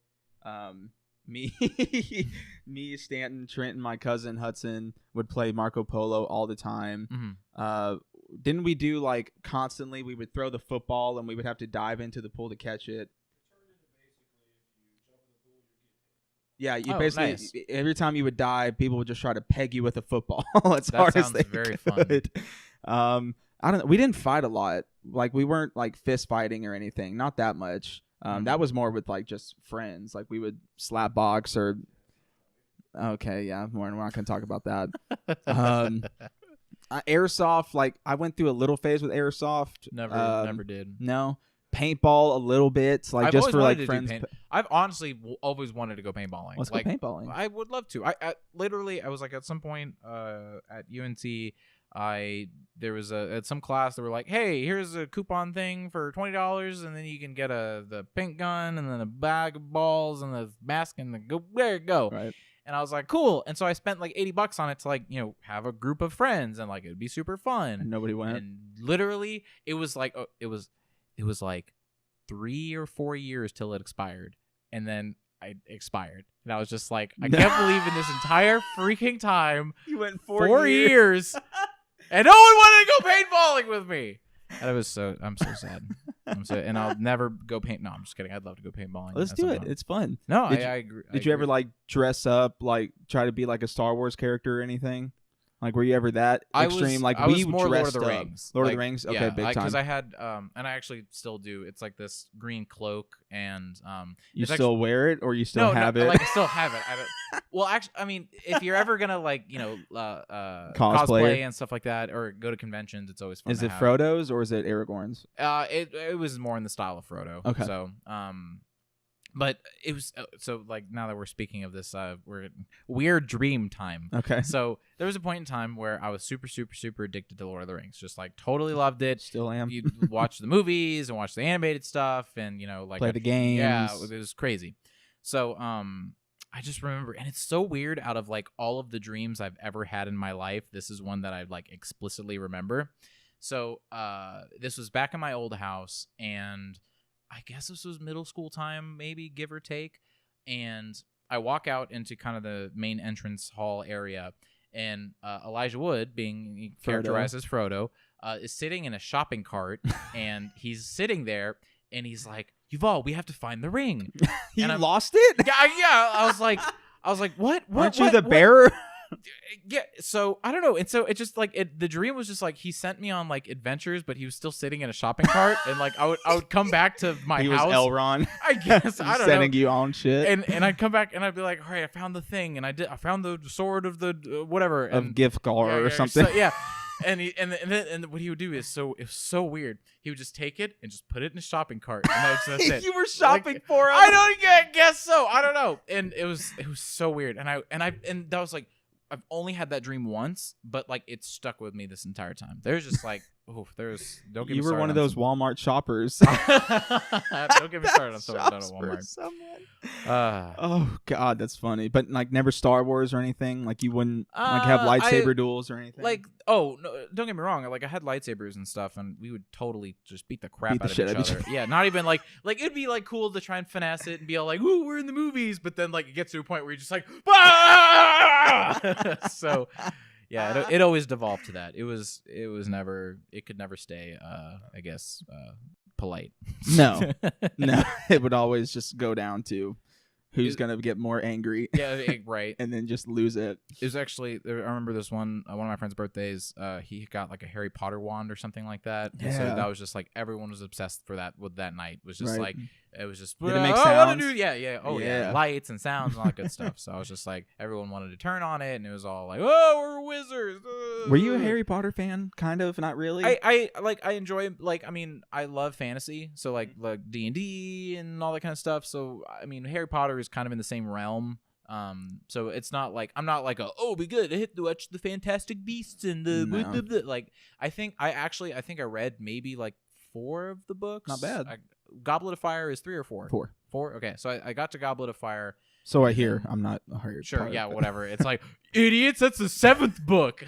Me, Stanton, Trent, and my cousin Hudson would play Marco Polo all the time. Didn't we do like constantly? We would throw the football and we would have to dive into the pool to catch it. Yeah, you basically every time you would dive, people would just try to peg you with a football as hard as they could. Fun. I don't know. We didn't fight a lot. Like we weren't like fist fighting or anything. Not that much. That was more with like just friends. Like we would slap box or. Okay, yeah, we're not gonna talk about that. Airsoft. Like I went through a little phase with airsoft. Never did. No. Paintball a little bit. Like I've just for like friends. I've honestly always wanted to go paintballing. Let's go paintballing. I would love to. I literally I was like at some point at UNC. There was at some class that were like, hey, here's a coupon thing for $20, and then you can get the paint gun and then a bag of balls and the mask and there you go. Right. And I was like, cool. And so I spent like $80 on it to like, you know, have a group of friends and like it'd be super fun. And nobody went. And literally it was like it was like 3 or 4 years till it expired. And then I expired. And I was just like, I can't believe in this entire freaking time. You went 4 years. And no one wanted to go paintballing with me. And I'm so sad. And I'll never go paint. No, I'm just kidding. I'd love to go paintballing. Let's do it. It's fun. No, I agree. Did you ever like dress up, like try to be like a Star Wars character or anything? Like, were you ever that extreme? I was more Lord of the Rings. Lord of the Rings? Okay, big time. Because I had, and I actually still do. It's like this green cloak, and you still wear it, or you still have it? Like I still have it. I don't. Well, actually, I mean, if you're ever gonna like, you know, cosplay and stuff like that, or go to conventions, it's always fun. Is it Frodo's or is it Aragorn's? It was more in the style of Frodo. Okay. So, but it was so like now that we're speaking of this, we're weird dream time. Okay. So there was a point in time where I was super addicted to Lord of the Rings. Just like totally loved it. Still am. You watch the movies and watch the animated stuff, and you know, like play the games. Yeah, it was crazy. So I just remember, and it's so weird. Out of like all of the dreams I've ever had in my life, this is one that I like explicitly remember. So this was back in my old house, and I guess this was middle school time, maybe, give or take. And I walk out into kind of the main entrance hall area, and Elijah Wood, being characterized as Frodo, is sitting in a shopping cart, and he's sitting there, and he's like, Yuval, we have to find the ring. You lost it? Yeah. I was like, what? Aren't you the bearer? Yeah, so I don't know, and so it just like the dream was just like he sent me on like adventures, but he was still sitting in a shopping cart, and like I would come back to my house. He was Elrond. I guess I don't know. Sending you on shit, and I'd come back and I'd be like, all right, I found the thing, and I found the sword of the whatever of Gifgar or something. So, yeah. And what he would do is it was so weird. He would just take it and just put it in a shopping cart, and that's it. You were shopping for him. I don't guess so. I don't know. And it was so weird. And that was like, I've only had that dream once, but like it stuck with me this entire time. There's just like, don't get me You were started one of those Walmart shoppers. Don't get me started on someone done at Walmart. Oh God, that's funny. But like never Star Wars or anything. Like you wouldn't like have lightsaber duels or anything. Like, oh no, don't get me wrong. Like I had lightsabers and stuff, and we would totally just beat the crap out of each other. Yeah, not even like it'd be like cool to try and finesse it and be all like, "Ooh, we're in the movies," but then like it gets to a point where you're just like, "Ah!" So. Yeah, it always devolved to that. It could never stay, I guess, polite. No, it would always just go down to who's gonna get more angry. Yeah, right. And then just lose it. It was actually, I remember this one of my friend's birthdays. He got like a Harry Potter wand or something like that. Yeah. And so that was just like everyone was obsessed with that night. It was just like it was just did it make sounds? Yeah, lights and sounds and all that good stuff. So I was just like everyone wanted to turn on it, and it was all like, oh, we're wizards. Were you a Harry Potter fan? Kind of, not really. I enjoy I love fantasy, so like D&D and all that kind of stuff. So I mean, Harry Potter is kind of in the same realm. So it's not like I'm not like be good. I hit to watch the Fantastic Beasts and the like. I think I read maybe like 4 of the books. Not bad. Goblet of Fire is 3 or 4. 4. 4. Okay, so I got to Goblet of Fire. So I hear. I'm not a Harry Sure, Potter, yeah, whatever. It's like idiots. That's the 7th book.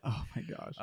Oh my gosh.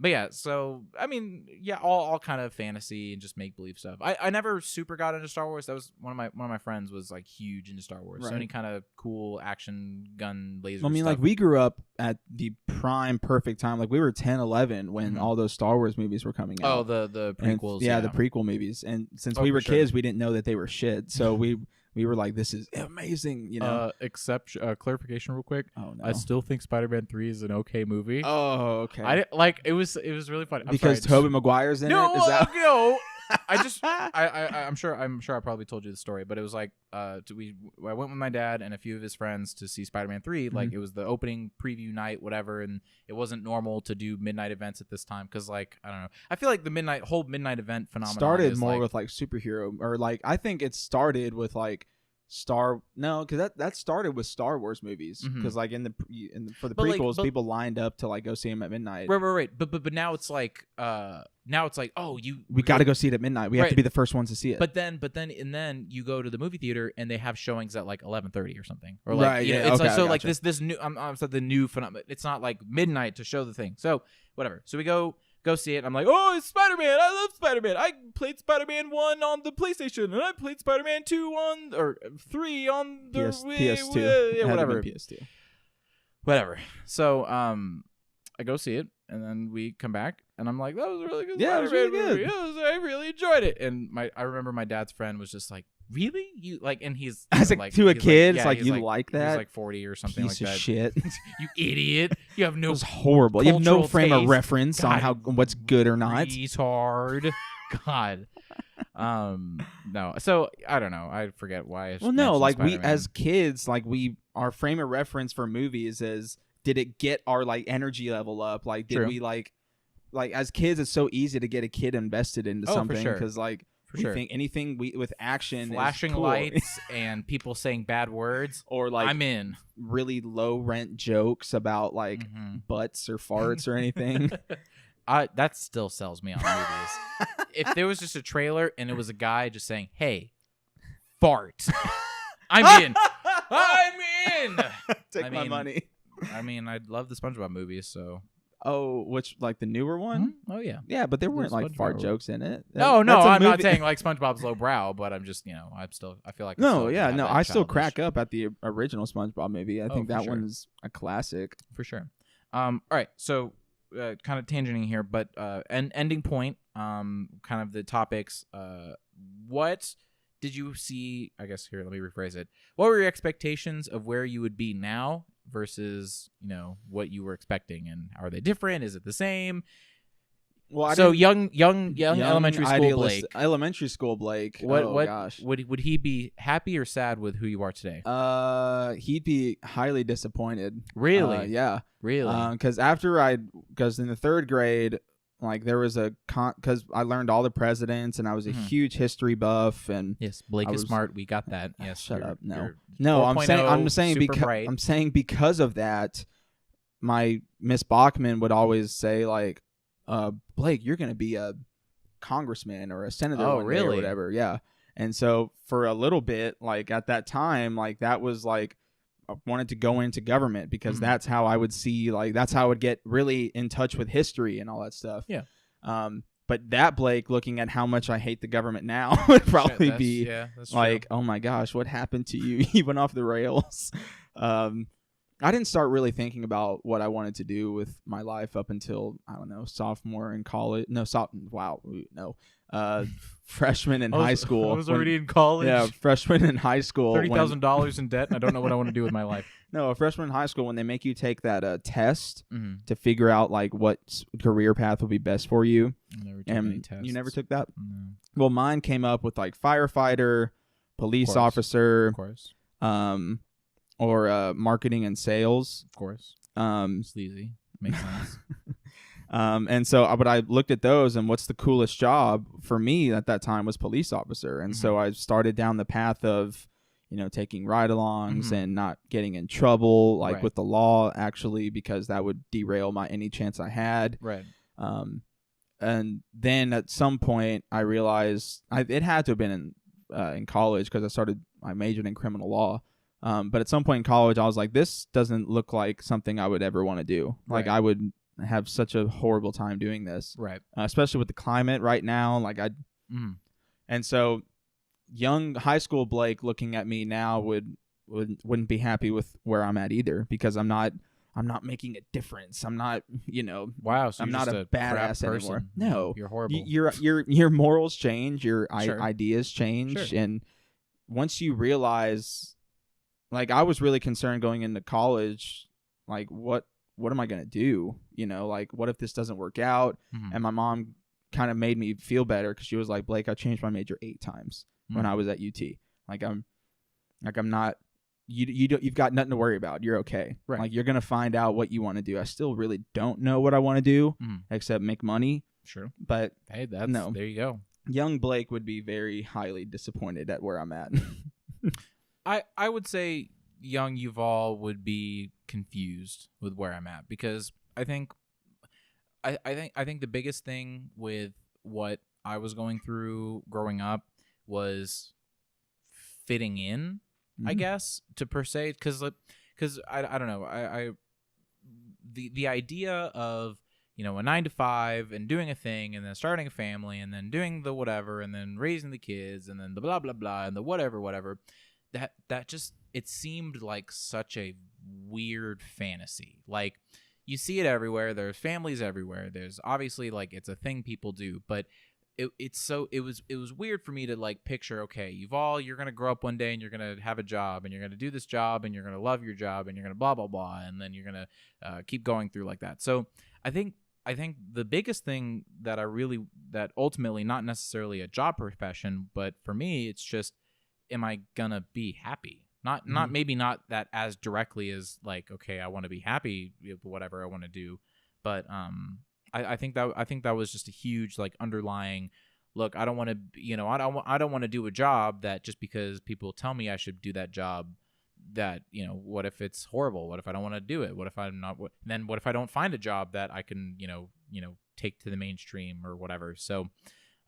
But yeah, so I mean, yeah, all kind of fantasy and just make believe stuff. I never super got into Star Wars. That was one of my friends was like huge into Star Wars. Right. So any kind of cool action gun laser. I mean, stuff. like we grew up at the prime perfect time. Like we were 10, 11 when all those Star Wars movies were coming out. Oh, the prequels. And, the prequel movies. And since we were kids, we didn't know that they were shit. So we were like, this is amazing, you know. Except clarification real quick. Oh no. I still think Spider-Man 3 is an okay movie. Oh, okay. I like it was really funny. Because Tobey Maguire's in it? Is that no. I'm sure I probably told you the story, but it was like I went with my dad and a few of his friends to see Spider-Man 3. Like it was the opening preview night, whatever, and it wasn't normal to do midnight events at this time because like I don't know. I feel like the whole midnight event phenomenon started more with like superhero or like I think it started with like because that started with Star Wars movies because like for the prequels people lined up to like go see them at midnight. Right. But now it's like we got to go see it at midnight. We have to be the first ones to see it. But then you go to the movie theater and they have showings at like 11:30 or something. Or like it's like so like this new I'm sorry, the new phenomenon. It's not like midnight to show the thing. So whatever. So we go see it. I'm like, oh, it's Spider-Man. I love Spider-Man. I played Spider-Man 1 on the PlayStation, and I played Spider-Man 3 on the PS2. Yeah, whatever. PS2. Whatever. So I go see it, and then we come back, and I'm like, that was a really good Spider-Man it was really movie. good. I really enjoyed it. And I remember my dad's friend was just like, really? You like? And he's as like to a kid, it's like you like that? He's like 40 or something Piece like that. Of shit. You idiot! You have no. It was horrible. You have no frame taste. of reference on what's good or not. Retard. God. No. So I don't know. I forget why. Well, no. Like Spider-Man. We as kids, like our frame of reference for movies is did it get our like energy level up? Like did we like as kids, it's so easy to get a kid invested into something because like. We think anything with action, flashing is cool. lights and people saying bad words, or like I'm in really low rent jokes about like butts or farts or anything. That still sells me on movies. If there was just a trailer and it was a guy just saying, "Hey, fart," I'm in. I'm in. Take my money. I mean, I love the SpongeBob movies, so. Oh, which like the newer one? Mm-hmm. Oh yeah, yeah, but there weren't like fart jokes in it. No, I'm not saying like SpongeBob's lowbrow, but I'm just I feel like I still crack up at the original SpongeBob movie. I think that one is a classic for sure. All right, so kind of tangenting here, but an ending point, kind of the topics. What did you see? I guess here, let me rephrase it. What were your expectations of where you would be now versus what you were expecting, and are they different? Is it the same? Well, I So didn't- young elementary school idealist- Blake. Elementary school Blake. What oh what gosh. would he be happy or sad with who you are today? He'd be highly disappointed. Really? Yeah. Really? Because in the third grade, like there was because I learned all the presidents and I was a huge history buff and Yes, Blake is smart. We got that. Yes. shut you're- up. No, you're no. I'm 4.0, saying super because bright. I'm saying because of that, my Miss Bachman would always say like, Blake, you're gonna be a congressman or a senator Oh, one day really? or whatever. Yeah. And so for a little bit, like at that time, like that was like I wanted to go into government because that's how I would see, like that's how I would get really in touch with history and all that stuff. Yeah. But that Blake, looking at how much I hate the government now, would probably be that's like, true. oh my gosh, what happened to you? You went off the rails. I didn't start really thinking about what I wanted to do with my life up until, I don't know, sophomore in college. No, freshman in high school. I was already in college. Yeah, freshman in high school. $30,000 in debt, and I don't know what I want to do with my life. No, a freshman in high school when they make you take that test Mm-hmm. to figure out like what career path will be best for you. Never took any tests. You never took that? No. Well, mine came up with like firefighter, police officer, Of course. Or marketing and sales. Of course. Um, Sleazy. Makes sense. And so, but I looked at those, and what's the coolest job for me at that time was police officer. And so I started down the path of, taking ride-alongs and not getting in trouble, like with the law, actually, because that would derail any chance I had. Right. And then at some point, I realized it had to have been in college because I majored in criminal law. But at some point in college, I was like, this doesn't look like something I would ever want to do. Like I would have such a horrible time doing this. Right. Especially with the climate right now. Like and so young high school Blake looking at me now wouldn't be happy with where I'm at either, because I'm not making a difference. I'm not, wow. So I'm not a badass anymore. No, you're horrible. Your morals change, your Sure. ideas change. Sure. And once you realize, like I was really concerned going into college, like what am I going to do? Like what if this doesn't work out? And my mom kind of made me feel better because she was like, Blake, I changed my major 8 times when I was at UT. I'm not, you've got nothing to worry about. You're okay. Right. Like you're going to find out what you want to do. I still really don't know what I want to do except make money. Sure. But hey, there you go. Young Blake would be very highly disappointed at where I'm at. I would say young Yuval would be confused with where I'm at, because I think the biggest thing with what I was going through growing up was fitting in, I guess, to per se, because I don't know, the idea of a 9 to 5 and doing a thing and then starting a family and then doing the whatever and then raising the kids and then the blah blah blah and the whatever that just, it seemed like such a weird fantasy. Like you see it everywhere. There's families everywhere. There's obviously like it's a thing people do, but it was weird for me to like picture, okay, you're gonna grow up one day and you're gonna have a job and you're gonna do this job and you're gonna love your job and you're gonna blah blah blah and then you're gonna keep going through like that. So I think the biggest thing that ultimately, not necessarily a job profession, but for me it's just, am I gonna be happy? Not maybe not that as directly as like, okay, I want to be happy with whatever I want to do, but I think that was just a huge like underlying, look, I don't want to, I don't want to do a job that just because people tell me I should do that job, that, what if it's horrible? What if I don't want to do it? What if I'm not, then what if I don't find a job that I can, take to the mainstream or whatever? So,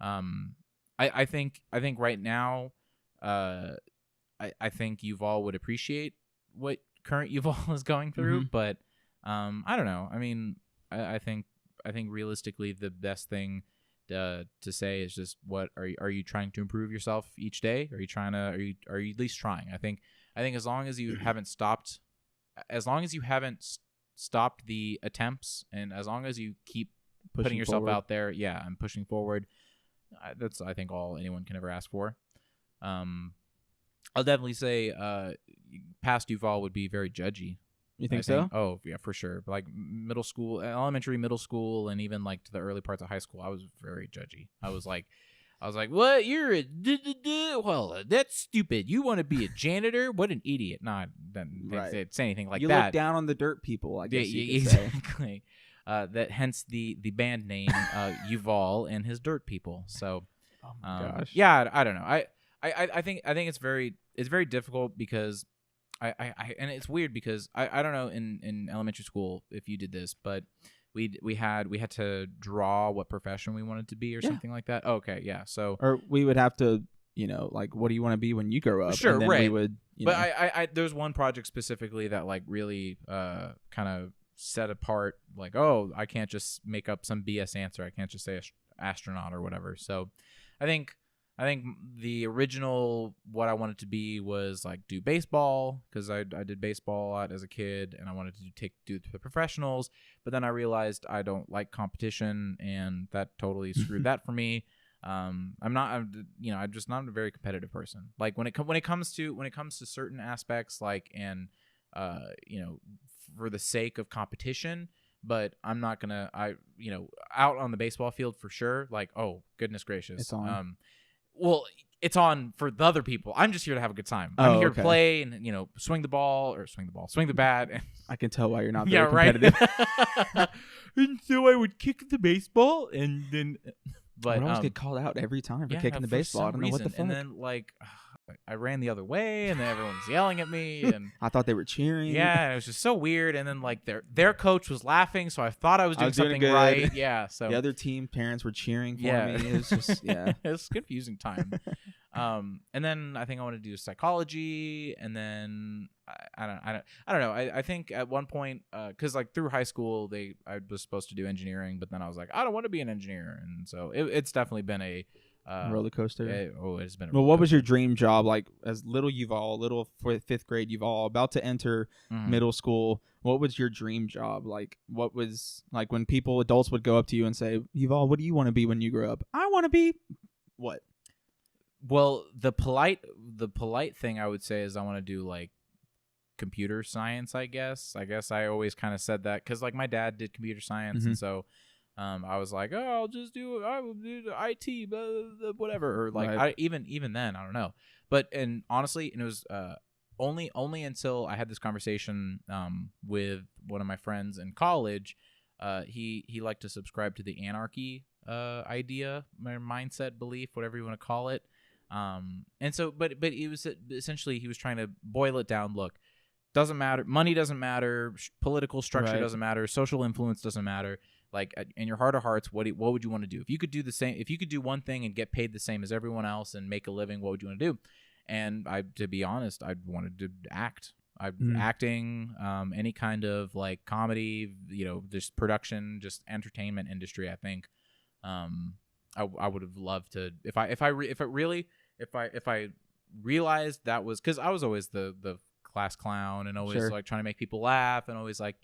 I think right now, I think Yuval would appreciate what current Yuval is going through, but I don't know. I mean, I think realistically the best thing to say is just, what are you trying to improve yourself each day? Are you at least trying? I think as long as you haven't stopped the attempts, and as long as you keep putting yourself out there, and pushing forward, that's, I think, all anyone can ever ask for. I'll definitely say past Yuval would be very judgy. You think so? Oh yeah, for sure. Like middle school, elementary, middle school, and even like to the early parts of high school, I was very judgy. I was like, what? You're a well, that's stupid. You want to be a janitor? What an idiot! No, I didn't say anything like that. You look down on the dirt people. I guess you could say. Exactly. That hence the band name Yuval and his Dirt People. So, oh my gosh. Yeah, I don't know. I think it's very difficult because I and it's weird because I don't know in elementary school if you did this, but we had to draw what profession we wanted to be or something like that. Okay, yeah. So or we would have to, like, what do you want to be when you grow up? Sure, and then right. We would, but I there's one project specifically that like really kind of set apart, like, oh, I can't just make up some BS answer. I can't just say astronaut or whatever. So I think the original what I wanted to be was like do baseball because I did baseball a lot as a kid and I wanted to do it to the professionals. But then I realized I don't like competition and that totally screwed that for me. I'm just not a very competitive person. Like when it comes to certain aspects, like and for the sake of competition. But I'm not gonna out on the baseball field for sure. Like, oh goodness gracious, it's on. Well, it's on for the other people. I'm just here to have a good time. I'm here to play and swing the bat. And I can tell why you're not very competitive. Right? And so I would kick the baseball, and then I always get called out every time for kicking the baseball. I don't know what the fuck. And then like I ran the other way, and then everyone was yelling at me, and I thought they were cheering. Yeah, and it was just so weird. And then like their coach was laughing, so I thought I was doing something right. Yeah, so the other team parents were cheering for me. It was just it was a confusing time. And then I think I wanted to do psychology, and then I don't know. I think at one point, because like through high school, I was supposed to do engineering, but then I was like, I don't want to be an engineer, and so it's definitely been a roller coaster. It's been. Well, what was your dream job? Like as little fifth grade Yuval, about to enter middle school. What was your dream job? Like what was like when adults would go up to you and say, Yuval, what do you want to be when you grow up? I want to be what? Well, the polite thing I would say is I want to do like computer science. I guess I always kind of said that because like my dad did computer science, and so. I was like, oh, I will do the IT, blah, whatever, or like, right. Even then, I don't know. But and honestly, and it was only until I had this conversation with one of my friends in college. He liked to subscribe to the anarchy idea, mindset, belief, whatever you want to call it. And so, but it was essentially he was trying to boil it down. Look, doesn't matter, money doesn't matter, political structure doesn't matter, social influence doesn't matter. Like in your heart of hearts, what would you want to do? If you could do the same, if you could do one thing and get paid the same as everyone else and make a living, what would you want to do? And to be honest, I wanted to act. Acting, any kind of like comedy, just production, just entertainment industry. I think, I would have loved to if I realized that was because I was always the class clown and always like trying to make people laugh and always like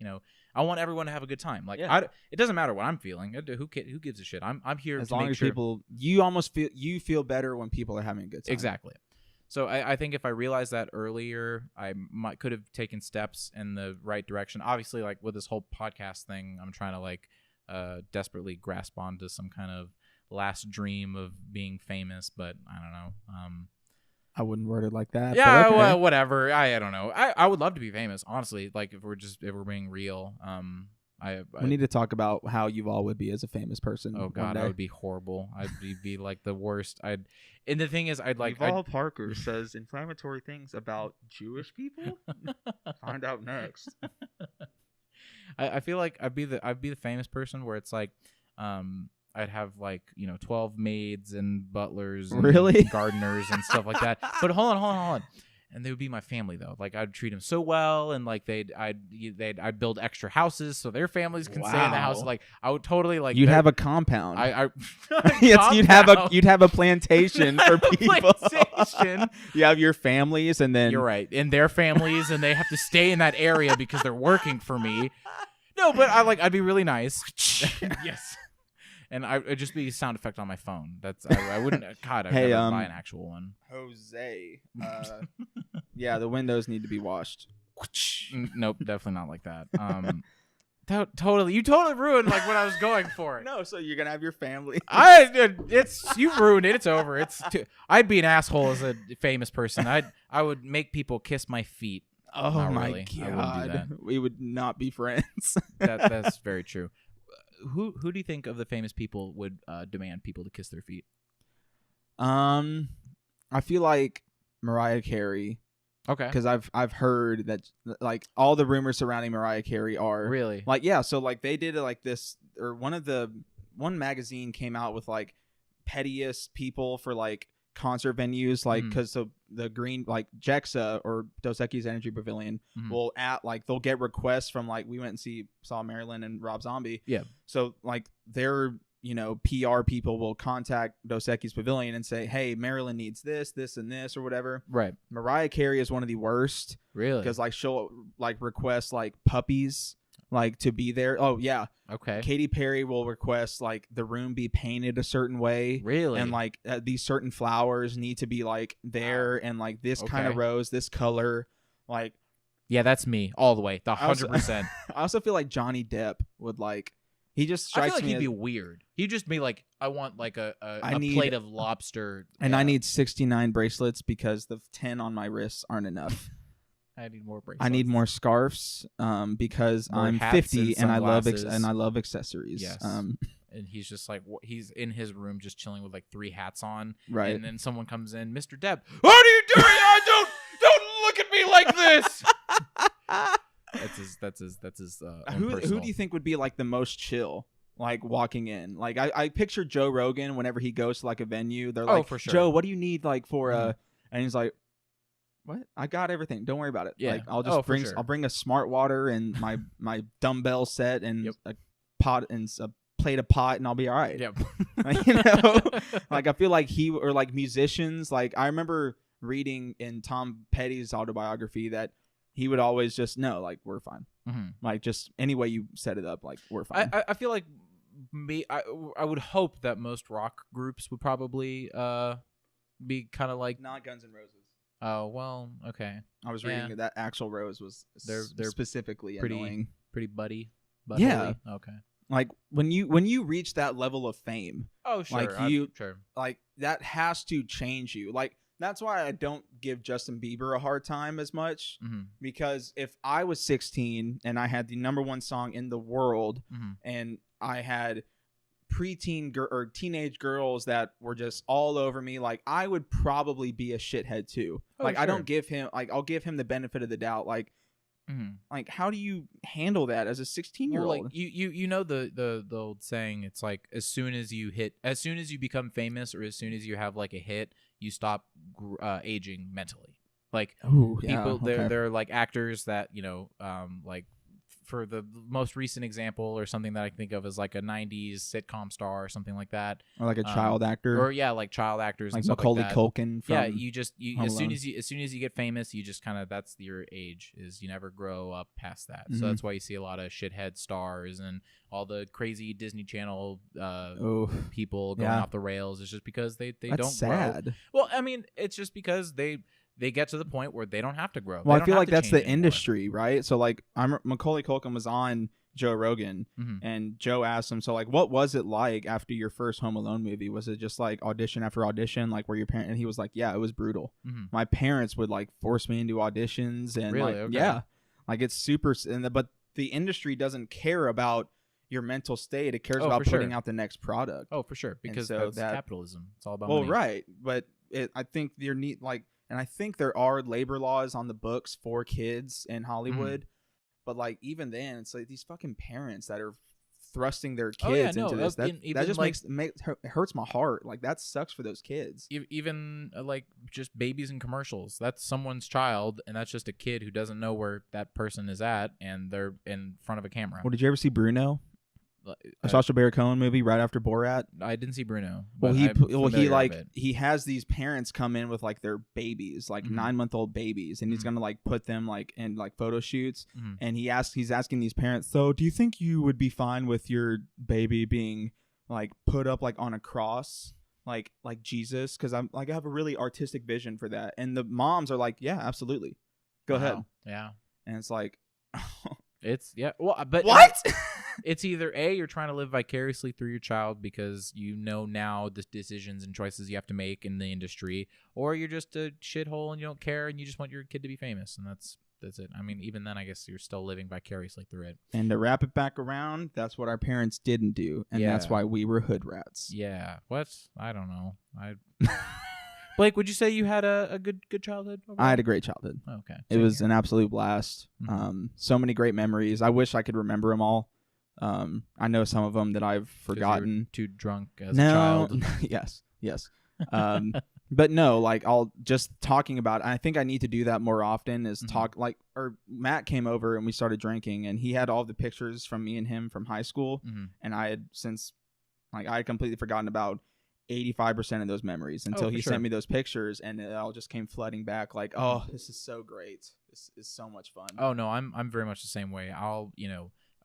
I want everyone to have a good time. Like it doesn't matter what I'm feeling. Who gives a shit? I'm here as to long make as sure people you feel better when people are having a good time. Exactly. So I think if I realized that earlier, I could have taken steps in the right direction. Obviously, like with this whole podcast thing, I'm trying to like desperately grasp onto some kind of last dream of being famous, but I don't know. I wouldn't word it like that. Yeah, but okay. Well, whatever. I don't know. I would love to be famous, honestly. Like if we're being real. We need to talk about how Yuval would be as a famous person. Oh God, I would be horrible. I'd be like the worst. And the thing is, Yuval Parker says inflammatory things about Jewish people. Find out next. I feel like I'd be the famous person where it's like, I'd have like 12 maids and butlers, and gardeners and stuff like that. But hold on. And they would be my family though. Like I'd treat them so well, and like I'd build extra houses so their families can stay in the house. Like I would totally like. You'd have a compound. Yes, you'd have a plantation for people. Plantation. You have your families, and then you're right, and their families, and they have to stay in that area because they're working for me. No, but I'd be really nice. Yes. And it'd just be a sound effect on my phone. I wouldn't. God, I'd never buy an actual one. Jose. Yeah, the windows need to be washed. Nope, definitely not like that. You totally ruined like what I was going for. No, so you're gonna have your family. You ruined it. It's over. I'd be an asshole as a famous person. I would make people kiss my feet. Oh Not my really. god, I wouldn't do that. We would not be friends. That's very true. Who do you think of the famous people would demand people to kiss their feet? I feel like Mariah Carey. Okay. Because I've heard that like all the rumors surrounding Mariah Carey are really like so like they did it like this, or one magazine came out with like pettiest people for like concert venues, like because the green like JEXA or Dos Equis Energy Pavilion will they'll get requests from like we went and saw Marilyn and Rob Zombie, so like they're PR people will contact Dos Equis Pavilion and say, hey, Marilyn needs this, and this, or whatever. Right. Mariah Carey is one of the worst. Really? Because like she'll like request like puppies like to be there. Oh yeah. Okay. Katy Perry will request like the room be painted a certain way. Really? And like these certain flowers need to be like there and like this kind of rose, this color. Like. Yeah, that's me all the way. 100%. I also feel like Johnny Depp would like. He just strikes me. I feel like he'd be weird. He'd just be like, I want like a plate of lobster. And I need 69 bracelets because the 10 on my wrists aren't enough. I need more bracelets. I need more scarves because more I'm 50 and I love accessories. Yes. And he's just like, he's in his room just chilling with like 3 hats on. Right. And then someone comes in, Mr. Depp, what are you doing? Don't look at me like this. That's his who do you think would be like the most chill, like walking in? Like I picture Joe Rogan whenever he goes to like a venue. They're like, for sure. Joe, what do you need like for and he's like, what? I got everything. Don't worry about it. Yeah. Like, I'll just I'll bring a smart water and my dumbbell set and a pot and a plate of pot and I'll be all right. Yep. Like I feel like he or like musicians. Like I remember reading in Tom Petty's autobiography that he would always just like we're fine. Like just any way you set it up, like we're fine. I feel like I would hope that most rock groups would probably be kind of like not Guns N' Roses. Oh well, okay. I was reading that Axl Rose was they're specifically annoying. Pretty buddy. Yeah. Okay. Like when you reach that level of fame. Oh sure. Like sure. Like that has to change you. Like. That's why I don't give Justin Bieber a hard time as much because if I was 16 and I had the #1 song in the world and I had preteen or teenage girls that were just all over me, like I would probably be a shithead too. Like sure. I don't give him I'll give him the benefit of the doubt. Like how do you handle that as a 16-year-old? Well, like you know the old saying, it's like as soon as you become famous or as soon as you have like a hit, you stop aging mentally. Like people, they're like actors that like for the most recent example or something that I can think of is like a 90s sitcom star or something like that, or like a child actor, or like child actors like and stuff Macaulay like that. Culkin from you as soon as you get famous, you just kind of, that's your age, is you never grow up past that. So that's why you see a lot of shithead stars and all the crazy Disney Channel people going off the rails. It's just because they don't sad. grow. Well, I mean, it's just because they get to the point where they don't have to grow. Well, I feel like that's the industry, right? So like Macaulay Culkin was on Joe Rogan and Joe asked him, so like what was it like after your first Home Alone movie? Was it just like audition after audition, like where your parents? And he was like, yeah, it was brutal. My parents would like force me into auditions and like it's super, but the industry doesn't care about your mental state. It cares about putting out the next product. Oh, for sure, because that's capitalism. It's all about money. Well, right, but I think there need like. And I think there are labor laws on the books for kids in Hollywood. But, like, even then, it's like these fucking parents that are thrusting their kids into this. That just hurts my heart. Like, that sucks for those kids. Even, like, just babies in commercials. That's someone's child, and that's just a kid who doesn't know where that person is at, and they're in front of a camera. Well, did you ever see Bruno? A Sacha Baron Cohen movie right after Borat. I didn't see Bruno. Well, he has these parents come in with like their babies, like 9-month-old babies, and he's gonna like put them like in like photo shoots, and he's asking these parents, so do you think you would be fine with your baby being like put up like on a cross, like Jesus? Because I'm like I have a really artistic vision for that, and the moms are like, yeah, absolutely, go ahead. Yeah. And it's like, It's well, but what? It's either A, you're trying to live vicariously through your child because you know now the decisions and choices you have to make in the industry, or you're just a shithole and you don't care and you just want your kid to be famous, and that's it. I mean, even then, I guess you're still living vicariously through it. And to wrap it back around, that's what our parents didn't do, and that's why we were hood rats. Yeah. What? I don't know. Blake, would you say you had a good childhood overall? I had a great childhood. Okay. It was an absolute blast. Mm-hmm. So many great memories. I wish I could remember them all. I know some of them that I've forgotten. You were too drunk as a child. yes. But no, like I'll just talking about. I think I need to do that more often. Is talk like, or Matt came over and we started drinking, and he had all the pictures from me and him from high school, and I had I had completely forgotten about 85% of those memories until he sent me those pictures, and it all just came flooding back. Like, oh, this is so great. This is so much fun. Oh no, I'm very much the same way. I'll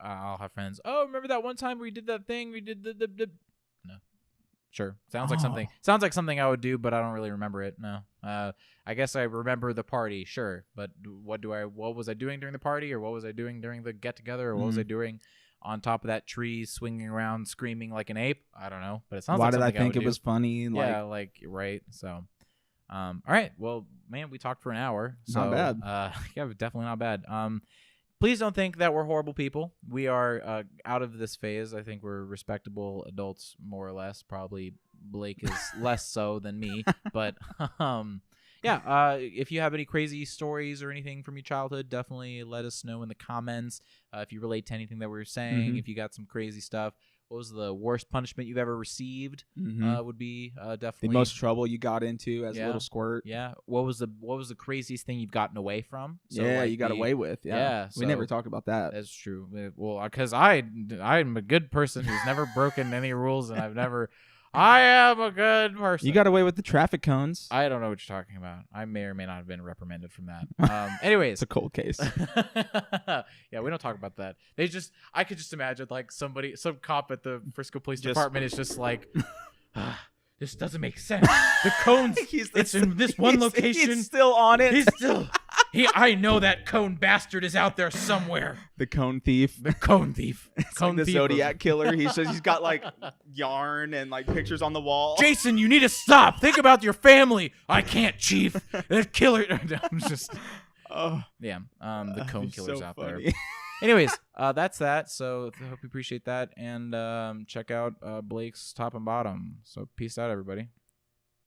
have friends. Oh, remember that one time we did that thing? We did the. No, sure. Sounds like something. Sounds like something I would do, but I don't really remember it. No. I guess I remember the party, sure, but what was I doing during the party, or what was I doing during the get together, or what was I doing on top of that tree, swinging around, screaming like an ape? I don't know, but it sounds. Why like did I something think would it was funny? Yeah, right. So, all right. Well, man, we talked for an hour. So, not bad. Yeah, definitely not bad. Please don't think that we're horrible people. We are out of this phase. I think we're respectable adults, more or less. Probably Blake is less so than me. But if you have any crazy stories or anything from your childhood, definitely let us know in the comments. If you relate to anything that we were saying, if you got some crazy stuff. What was the worst punishment you've ever received? Would be definitely the most trouble you got into as a little squirt. Yeah. What was the craziest thing you've gotten away from? So you got away with. Yeah. We never talk about that. That's true. Well, because I'm a good person who's never broken any rules, and I am a good person. You got away with the traffic cones. I don't know what you're talking about. I may or may not have been reprimanded from that. Anyways, it's a cold case. Yeah, we don't talk about that. I could just imagine like some cop at the Frisco Police Department is just like, this doesn't make sense. The cones, it's in this one location. He's still on it. He's still. I know that cone bastard is out there somewhere. The cone thief. The cone thief. It's like the Zodiac killer. He's got like yarn and like pictures on the wall. Jason, you need to stop. Think about your family. I can't, Chief. The killer. I'm just. The cone killer's so out funny. there. Anyways, that's that. So I hope you appreciate that, and check out Blake's Top and Bottom. So peace out, everybody.